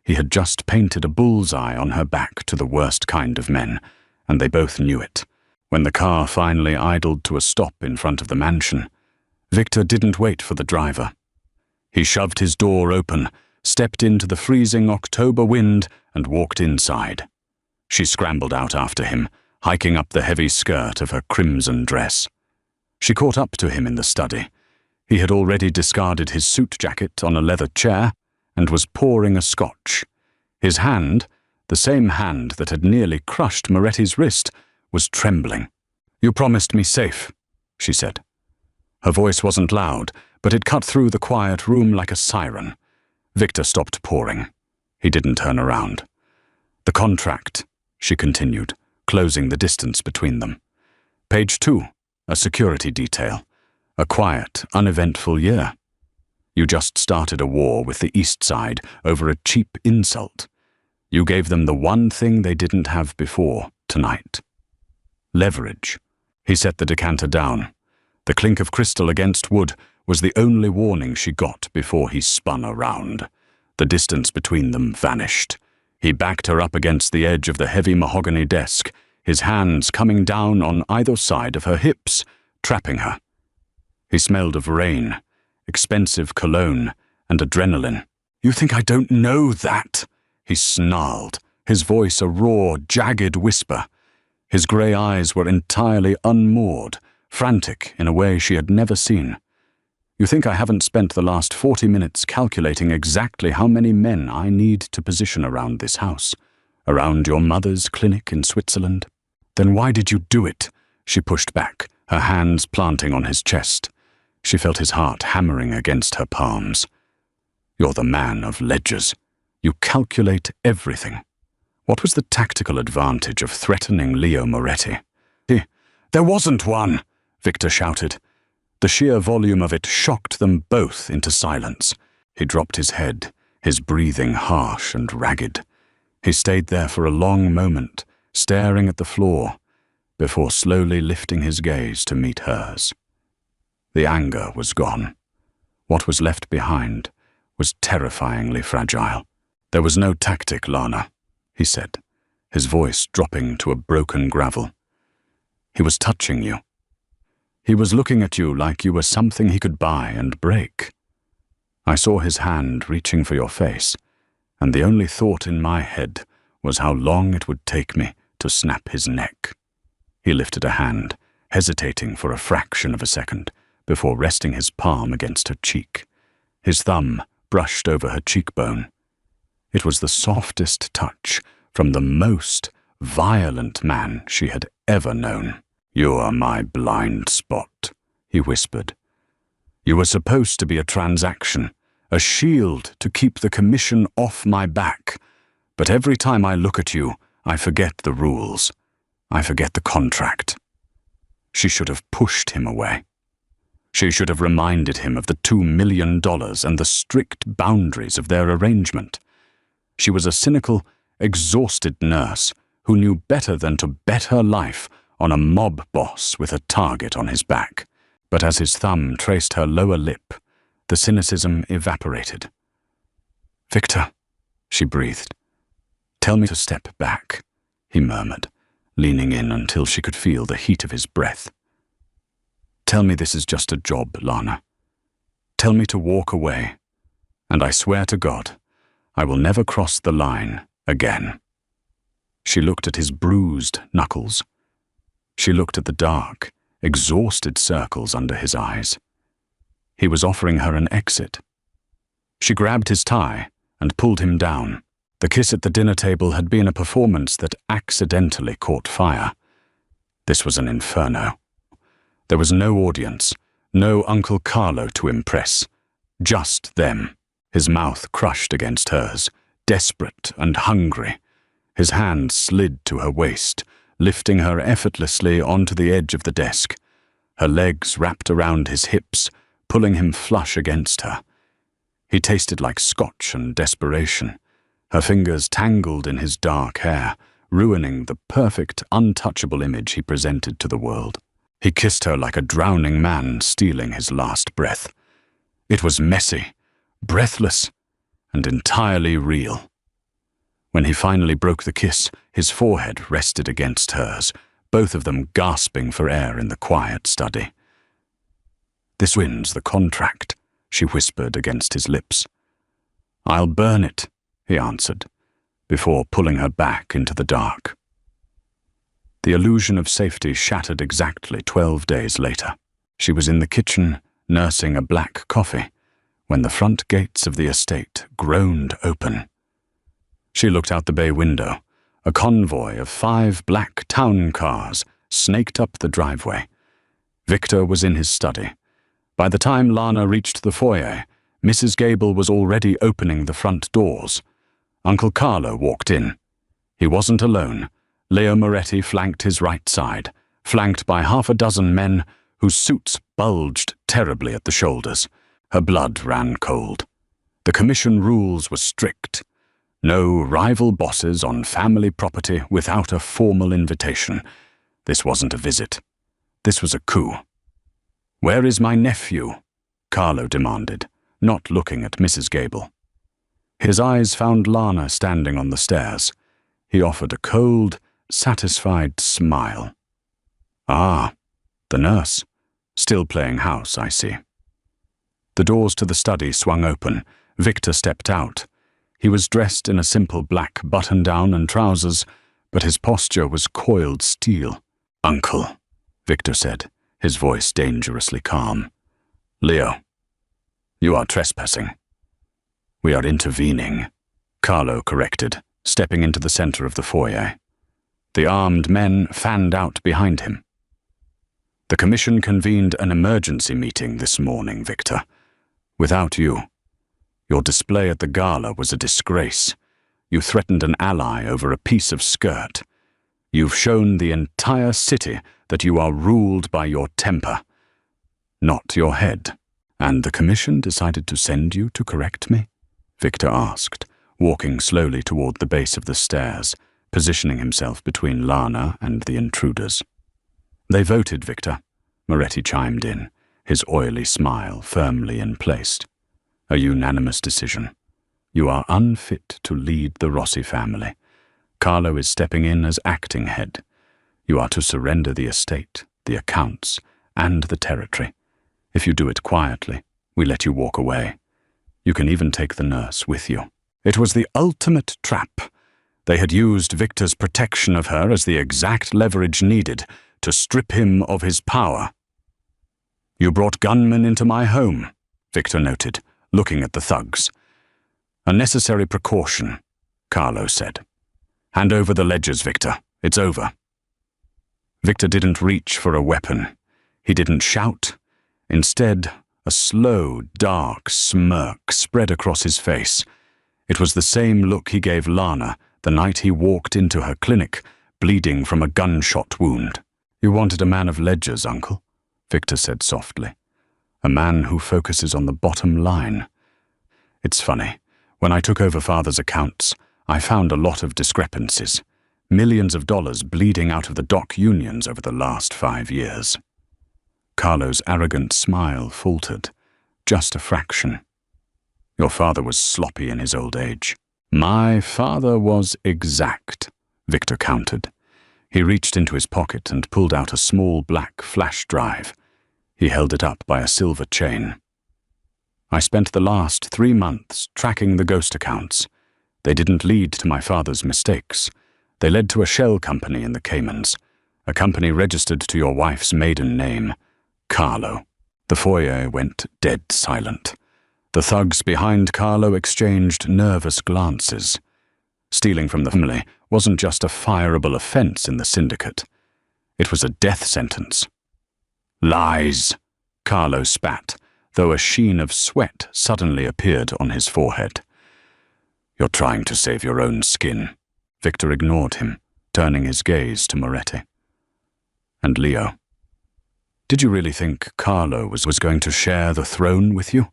A: He had just painted a bullseye on her back to the worst kind of men, and they both knew it. When the car finally idled to a stop in front of the mansion, Victor didn't wait for the driver. He shoved his door open, stepped into the freezing October wind, and walked inside. She scrambled out after him, hiking up the heavy skirt of her crimson dress. She caught up to him in the study. He had already discarded his suit jacket on a leather chair and was pouring a scotch. His hand, the same hand that had nearly crushed Moretti's wrist, was trembling. "You promised me safe," she said. Her voice wasn't loud, but it cut through the quiet room like a siren. Victor stopped pouring. He didn't turn around. "The contract," she continued, closing the distance between them. Page 2, a security detail. A quiet, uneventful year. You just started a war with the East Side over a cheap insult. You gave them the one thing they didn't have before tonight. Leverage. He set the decanter down. The clink of crystal against wood was the only warning she got before he spun around. The distance between them vanished. He backed her up against the edge of the heavy mahogany desk, his hands coming down on either side of her hips, trapping her. He smelled of rain, expensive cologne, and adrenaline. "You think I don't know that?" he snarled, his voice a raw, jagged whisper. His grey eyes were entirely unmoored, frantic in a way she had never seen. "You think I haven't spent the last 40 minutes calculating exactly how many men I need to position around this house, around your mother's clinic in Switzerland? Then why did you do it?" She pushed back, her hands planting on his chest. She felt his heart hammering against her palms. "You're the man of ledgers. You calculate everything. What was the tactical advantage of threatening Leo Moretti?" "There wasn't one," Victor shouted. The sheer volume of it shocked them both into silence. He dropped his head, his breathing harsh and ragged. He stayed there for a long moment, staring at the floor, before slowly lifting his gaze to meet hers. The anger was gone. What was left behind was terrifyingly fragile. "There was no tactic, Lana," he said, his voice dropping to a broken gravel. "He was touching you. He was looking at you like you were something he could buy and break. I saw his hand reaching for your face, and the only thought in my head was how long it would take me to snap his neck." He lifted a hand, hesitating for a fraction of a second, before resting his palm against her cheek. His thumb brushed over her cheekbone. It was the softest touch from the most violent man she had ever known. "You are my blind spot," he whispered. "You were supposed to be a transaction, a shield to keep the commission off my back. But every time I look at you, I forget the rules. I forget the contract." She should have pushed him away. She should have reminded him of the $2 million and the strict boundaries of their arrangement. She was a cynical, exhausted nurse who knew better than to bet her life on a mob boss with a target on his back. But as his thumb traced her lower lip, the cynicism evaporated. "Victor," she breathed. "Tell me to step back," he murmured, leaning in until she could feel the heat of his breath. "Tell me this is just a job, Lana. Tell me to walk away, and I swear to God, I will never cross the line again." She looked at his bruised knuckles. She looked at the dark, exhausted circles under his eyes. He was offering her an exit. She grabbed his tie and pulled him down. The kiss at the dinner table had been a performance that accidentally caught fire. This was an inferno. There was no audience, no Uncle Carlo to impress. Just them. His mouth crushed against hers, desperate and hungry. His hand slid to her waist, lifting her effortlessly onto the edge of the desk. Her legs wrapped around his hips, pulling him flush against her. He tasted like scotch and desperation. Her fingers tangled in his dark hair, ruining the perfect, untouchable image he presented to the world. He kissed her like a drowning man stealing his last breath. It was messy, breathless, and entirely real. When he finally broke the kiss, his forehead rested against hers, both of them gasping for air in the quiet study. "This wins the contract," she whispered against his lips. "I'll burn it," he answered, before pulling her back into the dark. The illusion of safety shattered exactly 12 days later. She was in the kitchen, nursing a black coffee, when the front gates of the estate groaned open. She looked out the bay window. A convoy of 5 black town cars snaked up the driveway. Victor was in his study. By the time Lana reached the foyer, Mrs. Gable was already opening the front doors. Uncle Carlo walked in. He wasn't alone. Leo Moretti flanked his right side, flanked by half a dozen men whose suits bulged terribly at the shoulders. Her blood ran cold. The commission rules were strict. No rival bosses on family property without a formal invitation. This wasn't a visit. This was a coup. "Where is my nephew?" Carlo demanded, not looking at Mrs. Gable. His eyes found Lana standing on the stairs. He offered a cold, satisfied smile. "Ah, the nurse. Still playing house, I see." The doors to the study swung open. Victor stepped out. He was dressed in a simple black button-down and trousers, but his posture was coiled steel. "Uncle," Victor said, his voice dangerously calm. "Leo, you are trespassing." "We are intervening," Carlo corrected, stepping into the center of the foyer. The armed men fanned out behind him. "The commission convened an emergency meeting this morning, Victor. Without you. Your display at the gala was a disgrace. You threatened an ally over a piece of skirt. You've shown the entire city that you are ruled by your temper, not your head." "And the commission decided to send you to correct me?" Victor asked, walking slowly toward the base of the stairs, positioning himself between Lana and the intruders. "They voted, Victor," Moretti chimed in, his oily smile firmly in place. "A unanimous decision. You are unfit to lead the Rossi family. Carlo is stepping in as acting head. You are to surrender the estate, the accounts, and the territory. If you do it quietly, we let you walk away. You can even take the nurse with you." It was the ultimate trap. They had used Victor's protection of her as the exact leverage needed to strip him of his power. "You brought gunmen into my home," Victor noted, looking at the thugs. "A necessary precaution," Carlo said. "Hand over the ledgers, Victor. It's over." Victor didn't reach for a weapon. He didn't shout. Instead, a slow, dark smirk spread across his face. It was the same look he gave Lana the night he walked into her clinic, bleeding from a gunshot wound. "You wanted a man of ledgers, Uncle," Victor said softly. "A man who focuses on the bottom line. It's funny, when I took over Father's accounts, I found a lot of discrepancies. Millions of dollars bleeding out of the dock unions over the last 5 years. Carlo's arrogant smile faltered. "Just a fraction. Your father was sloppy in his old age." "My father was exact," Victor countered. He reached into his pocket and pulled out a small black flash drive. He held it up by a silver chain. "I spent the last 3 months tracking the ghost accounts. They didn't lead to my father's mistakes. They led to a shell company in the Caymans, a company registered to your wife's maiden name, Carlo." The foyer went dead silent. The thugs behind Carlo exchanged nervous glances. Stealing from the family wasn't just a fireable offense in the syndicate. It was a death sentence. "Lies," Carlo spat, though a sheen of sweat suddenly appeared on his forehead. "You're trying to save your own skin." Victor ignored him, turning his gaze to Moretti. "And Leo, did you really think Carlo was going to share the throne with you?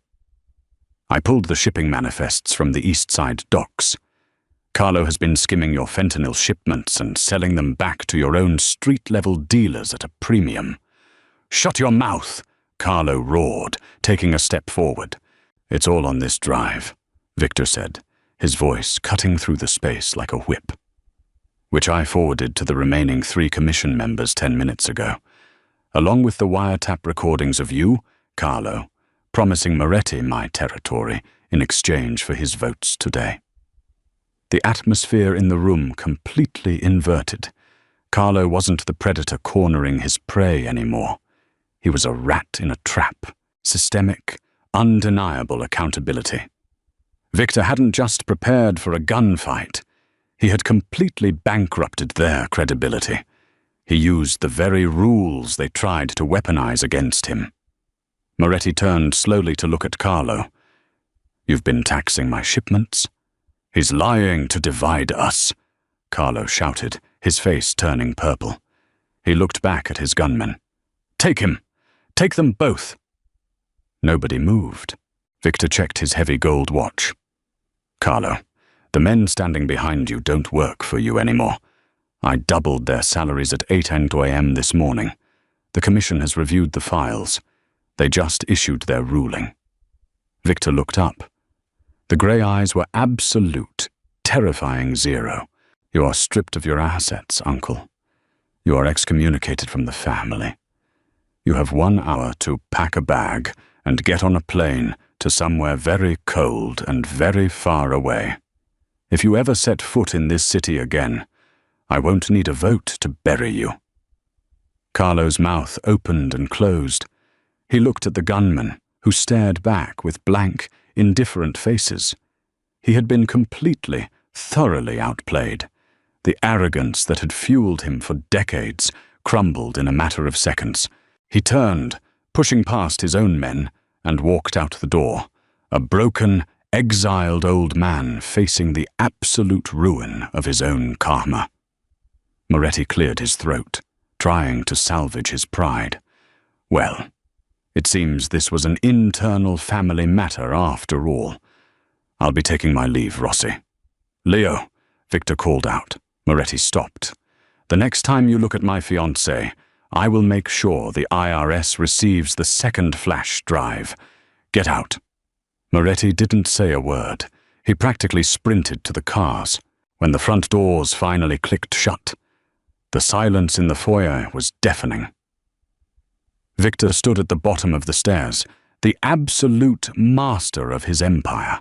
A: I pulled the shipping manifests from the East Side docks. Carlo has been skimming your fentanyl shipments and selling them back to your own street-level dealers at a premium." "Shut your mouth!" Carlo roared, taking a step forward. "It's all on this drive," Victor said, his voice cutting through the space like a whip. "Which I forwarded to the remaining 3 commission members 10 minutes ago, along with the wiretap recordings of you, Carlo, promising Moretti my territory in exchange for his votes today." The atmosphere in the room completely inverted. Carlo wasn't the predator cornering his prey anymore. He was a rat in a trap, systemic, undeniable accountability. Victor hadn't just prepared for a gunfight. He had completely bankrupted their credibility. He used the very rules they tried to weaponize against him. Moretti turned slowly to look at Carlo. "You've been taxing my shipments?" "He's lying to divide us," Carlo shouted, his face turning purple. He looked back at his gunmen. "Take him! Take them both!" Nobody moved. Victor checked his heavy gold watch. "Carlo, the men standing behind you don't work for you anymore. I doubled their salaries at 8 a.m. this morning. The commission has reviewed the files. They just issued their ruling." Victor looked up. The grey eyes were absolute, terrifying zero. "You are stripped of your assets, uncle. You are excommunicated from the family. You have 1 hour to pack a bag and get on a plane to somewhere very cold and very far away. If you ever set foot in this city again, I won't need a vote to bury you." Carlo's mouth opened and closed. He looked at the gunmen, who stared back with blank, indifferent faces. He had been completely, thoroughly outplayed. The arrogance that had fueled him for decades crumbled in a matter of seconds. He turned, pushing past his own men, and walked out the door, a broken, exiled old man facing the absolute ruin of his own karma. Moretti cleared his throat, trying to salvage his pride. Well, it seems this was an internal family matter after all. "I'll be taking my leave, Rossi." "Leo," Victor called out. Moretti stopped. "The next time you look at my fiancée, I will make sure the IRS receives the second flash drive. Get out." Moretti didn't say a word. He practically sprinted to the cars. When the front doors finally clicked shut, the silence in the foyer was deafening. Victor stood at the bottom of the stairs, the absolute master of his empire.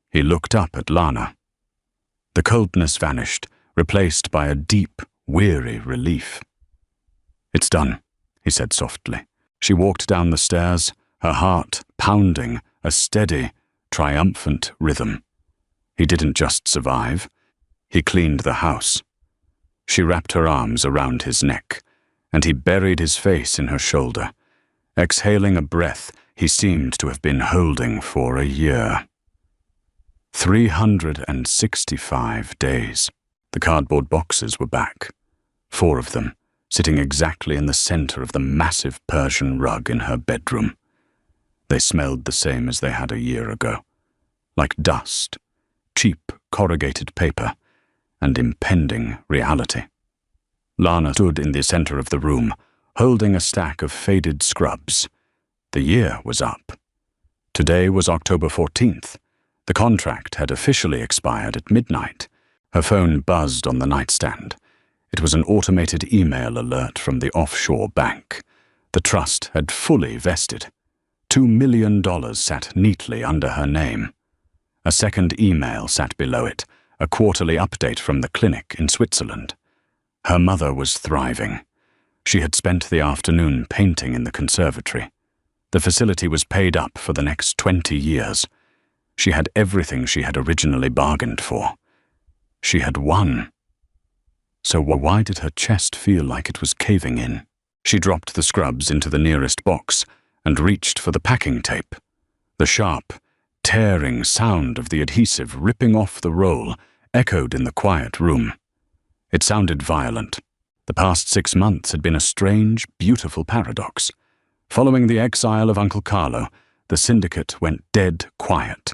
A: He looked up at Lana. The coldness vanished, replaced by a deep, weary relief. "It's done," he said softly. She walked down the stairs, her heart pounding a steady, triumphant rhythm. He didn't just survive. He cleaned the house. She wrapped her arms around his neck, and he buried his face in her shoulder, exhaling a breath he seemed to have been holding for a year. 365 days. The cardboard boxes were back, 4 of them, sitting exactly in the center of the massive Persian rug in her bedroom. They smelled the same as they had a year ago, like dust, cheap corrugated paper, and impending reality. Lana stood in the center of the room, holding a stack of faded scrubs. The year was up. Today was October 14th. The contract had officially expired at midnight. Her phone buzzed on the nightstand. It was an automated email alert from the offshore bank. The trust had fully vested. $2 million sat neatly under her name. A second email sat below it, a quarterly update from the clinic in Switzerland. Her mother was thriving. She had spent the afternoon painting in the conservatory. The facility was paid up for the next 20 years. She had everything she had originally bargained for. She had won. So why did her chest feel like it was caving in? She dropped the scrubs into the nearest box and reached for the packing tape. The sharp, tearing sound of the adhesive ripping off the roll echoed in the quiet room. It sounded violent. The past 6 months had been a strange, beautiful paradox. Following the exile of Uncle Carlo, the syndicate went dead quiet.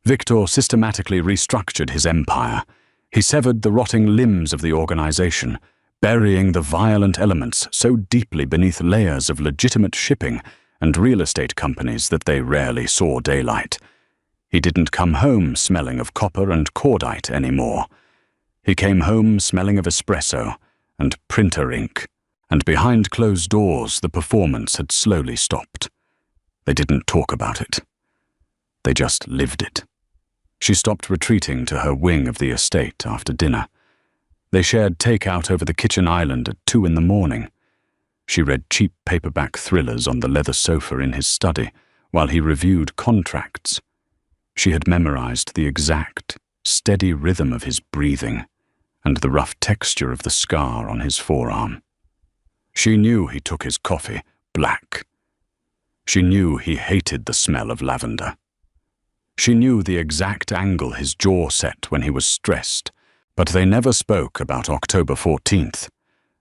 A: Victor systematically restructured his empire. He severed the rotting limbs of the organization, burying the violent elements so deeply beneath layers of legitimate shipping and real estate companies that they rarely saw daylight. He didn't come home smelling of copper and cordite anymore. He came home smelling of espresso and printer ink, and behind closed doors the performance had slowly stopped. They didn't talk about it. They just lived it. She stopped retreating to her wing of the estate after dinner. They shared takeout over the kitchen island at 2 a.m. She read cheap paperback thrillers on the leather sofa in his study while he reviewed contracts. She had memorized the exact, steady rhythm of his breathing and the rough texture of the scar on his forearm. She knew he took his coffee black. She knew he hated the smell of lavender. She knew the exact angle his jaw set when he was stressed, But they never spoke about October 14th.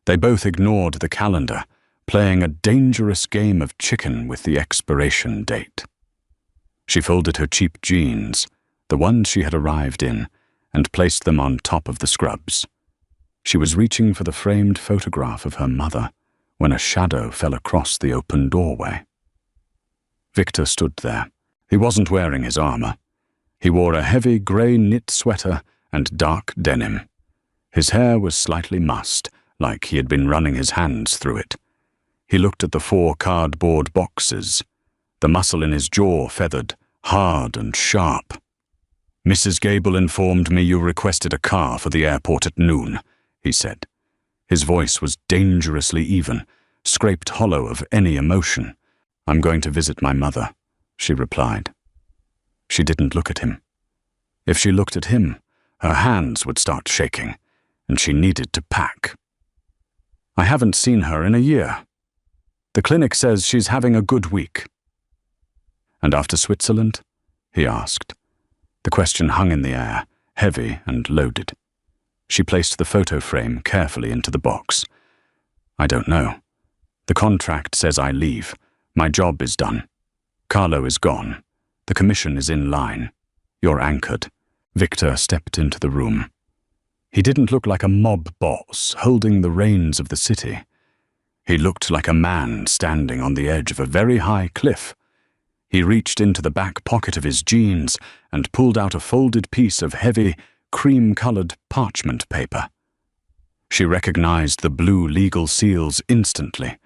A: They both ignored the calendar, playing a dangerous game of chicken with the expiration date. She folded her cheap jeans, the ones she had arrived in, and placed them on top of the scrubs. She was reaching for the framed photograph of her mother when a shadow fell across the open doorway. Victor stood there. He wasn't wearing his armor. He wore a heavy grey knit sweater and dark denim. His hair was slightly mussed, like he had been running his hands through it. He looked at the 4 cardboard boxes. The muscle in his jaw feathered, hard and sharp. "Mrs. Gable informed me you requested a car for the airport at noon," he said. His voice was dangerously even, scraped hollow of any emotion. "I'm going to visit my mother," she replied. She didn't look at him. If she looked at him, her hands would start shaking, and she needed to pack. "I haven't seen her in a year. The clinic says she's having a good week." "And after Switzerland?" he asked. The question hung in the air, heavy and loaded. She placed the photo frame carefully into the box. "I don't know. The contract says I leave. My job is done. Carlo is gone. The commission is in line. You're anchored." Victor stepped into the room. He didn't look like a mob boss holding the reins of the city. He looked like a man standing on the edge of a very high cliff. He reached into the back pocket of his jeans and pulled out a folded piece of heavy, cream-colored parchment paper. She recognized the blue legal seals instantly.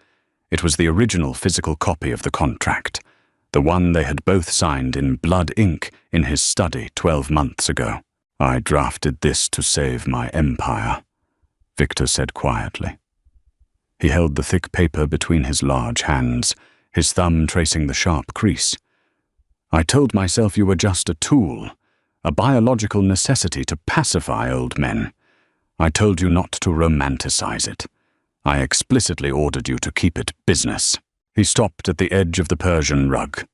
A: It was the original physical copy of the contract, the one they had both signed in blood ink in his study 12 months ago. "I drafted this to save my empire," Victor said quietly. He held the thick paper between his large hands, his thumb tracing the sharp crease. "I told myself you were just a tool, a biological necessity to pacify old men. I told you not to romanticize it. I explicitly ordered you to keep it business." He stopped at the edge of the Persian rug.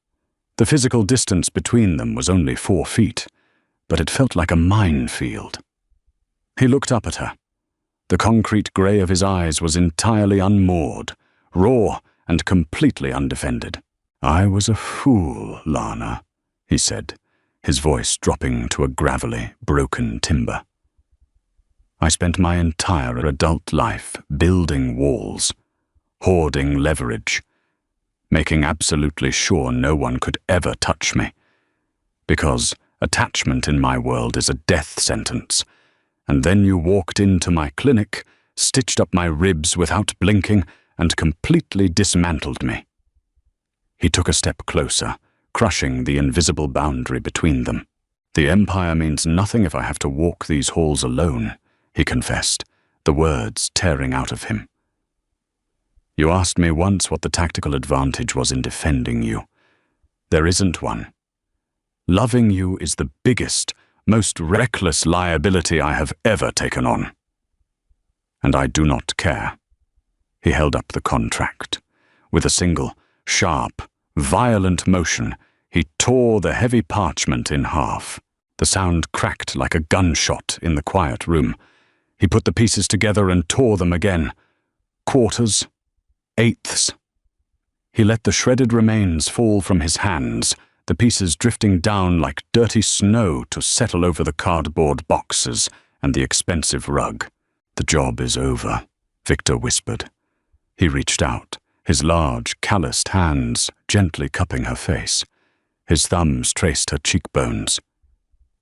A: The physical distance between them was only 4 feet, but it felt like a minefield. He looked up at her. The concrete grey of his eyes was entirely unmoored, raw and completely undefended. "I was a fool, Lana," he said, his voice dropping to a gravelly, broken timbre. "I spent my entire adult life building walls, hoarding leverage, making absolutely sure no one could ever touch me. Because attachment in my world is a death sentence. And then you walked into my clinic, stitched up my ribs without blinking, and completely dismantled me." He took a step closer, crushing the invisible boundary between them. "The Empire means nothing if I have to walk these halls alone," he confessed, the words tearing out of him. "You asked me once what the tactical advantage was in defending you. There isn't one. Loving you is the biggest, most reckless liability I have ever taken on. And I do not care." He held up the contract. With a single, sharp, violent motion, he tore the heavy parchment in half. The sound cracked like a gunshot in the quiet room. He put the pieces together and tore them again. Quarters, eighths. He let the shredded remains fall from his hands, the pieces drifting down like dirty snow to settle over the cardboard boxes and the expensive rug. "The job is over," Victor whispered. He reached out, his large, calloused hands gently cupping her face. His thumbs traced her cheekbones.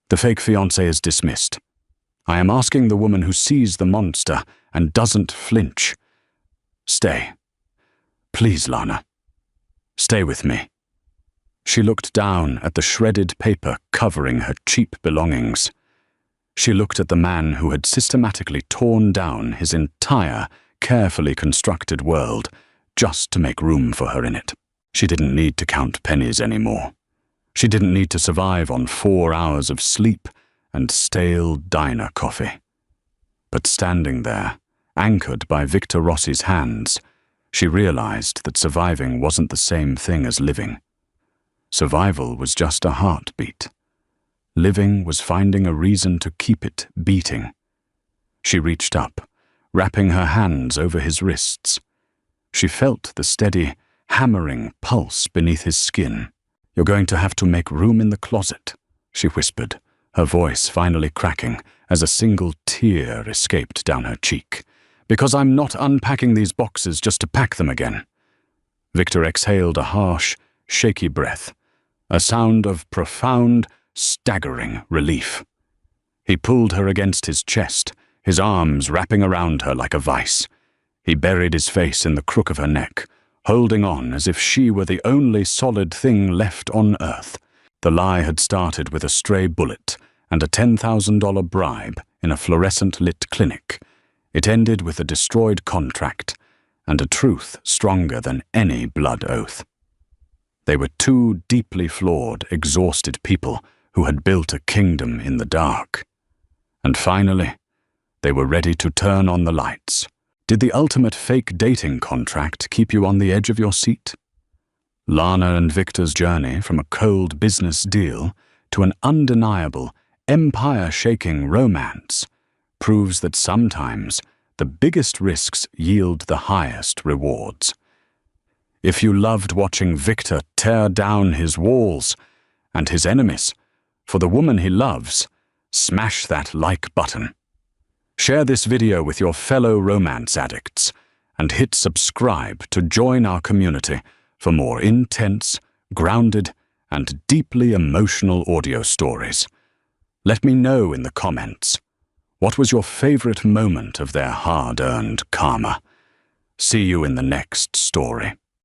A: "The fake fiancé is dismissed. I am asking the woman who sees the monster and doesn't flinch. Stay. Please, Lana. Stay with me." She looked down at the shredded paper covering her cheap belongings. She looked at the man who had systematically torn down his entire, carefully constructed world just to make room for her in it. She didn't need to count pennies anymore. She didn't need to survive on 4 hours of sleep and stale diner coffee. But standing there, anchored by Victor Rossi's hands, she realized that surviving wasn't the same thing as living. Survival was just a heartbeat. Living was finding a reason to keep it beating. She reached up, wrapping her hands over his wrists. She felt the steady, hammering pulse beneath his skin. "You're going to have to make room in the closet," she whispered, her voice finally cracking as a single tear escaped down her cheek. "Because I'm not unpacking these boxes just to pack them again." Victor exhaled a harsh, shaky breath, a sound of profound, staggering relief. He pulled her against his chest, his arms wrapping around her like a vice. He buried his face in the crook of her neck, holding on as if she were the only solid thing left on earth. The lie had started with a stray bullet and a $10,000 bribe in a fluorescent-lit clinic. It ended with a destroyed contract and a truth stronger than any blood oath. They were two deeply flawed, exhausted people who had built a kingdom in the dark. And finally, they were ready to turn on the lights. Did the ultimate fake dating contract keep you on the edge of your seat? Lana and Victor's journey from a cold business deal to an undeniable, empire-shaking romance proves that sometimes the biggest risks yield the highest rewards. If you loved watching Victor tear down his walls and his enemies for the woman he loves, smash that like button. Share this video with your fellow romance addicts and hit subscribe to join our community for more intense, grounded, and deeply emotional audio stories. Let me know in the comments, what was your favorite moment of their hard-earned karma? See you in the next story.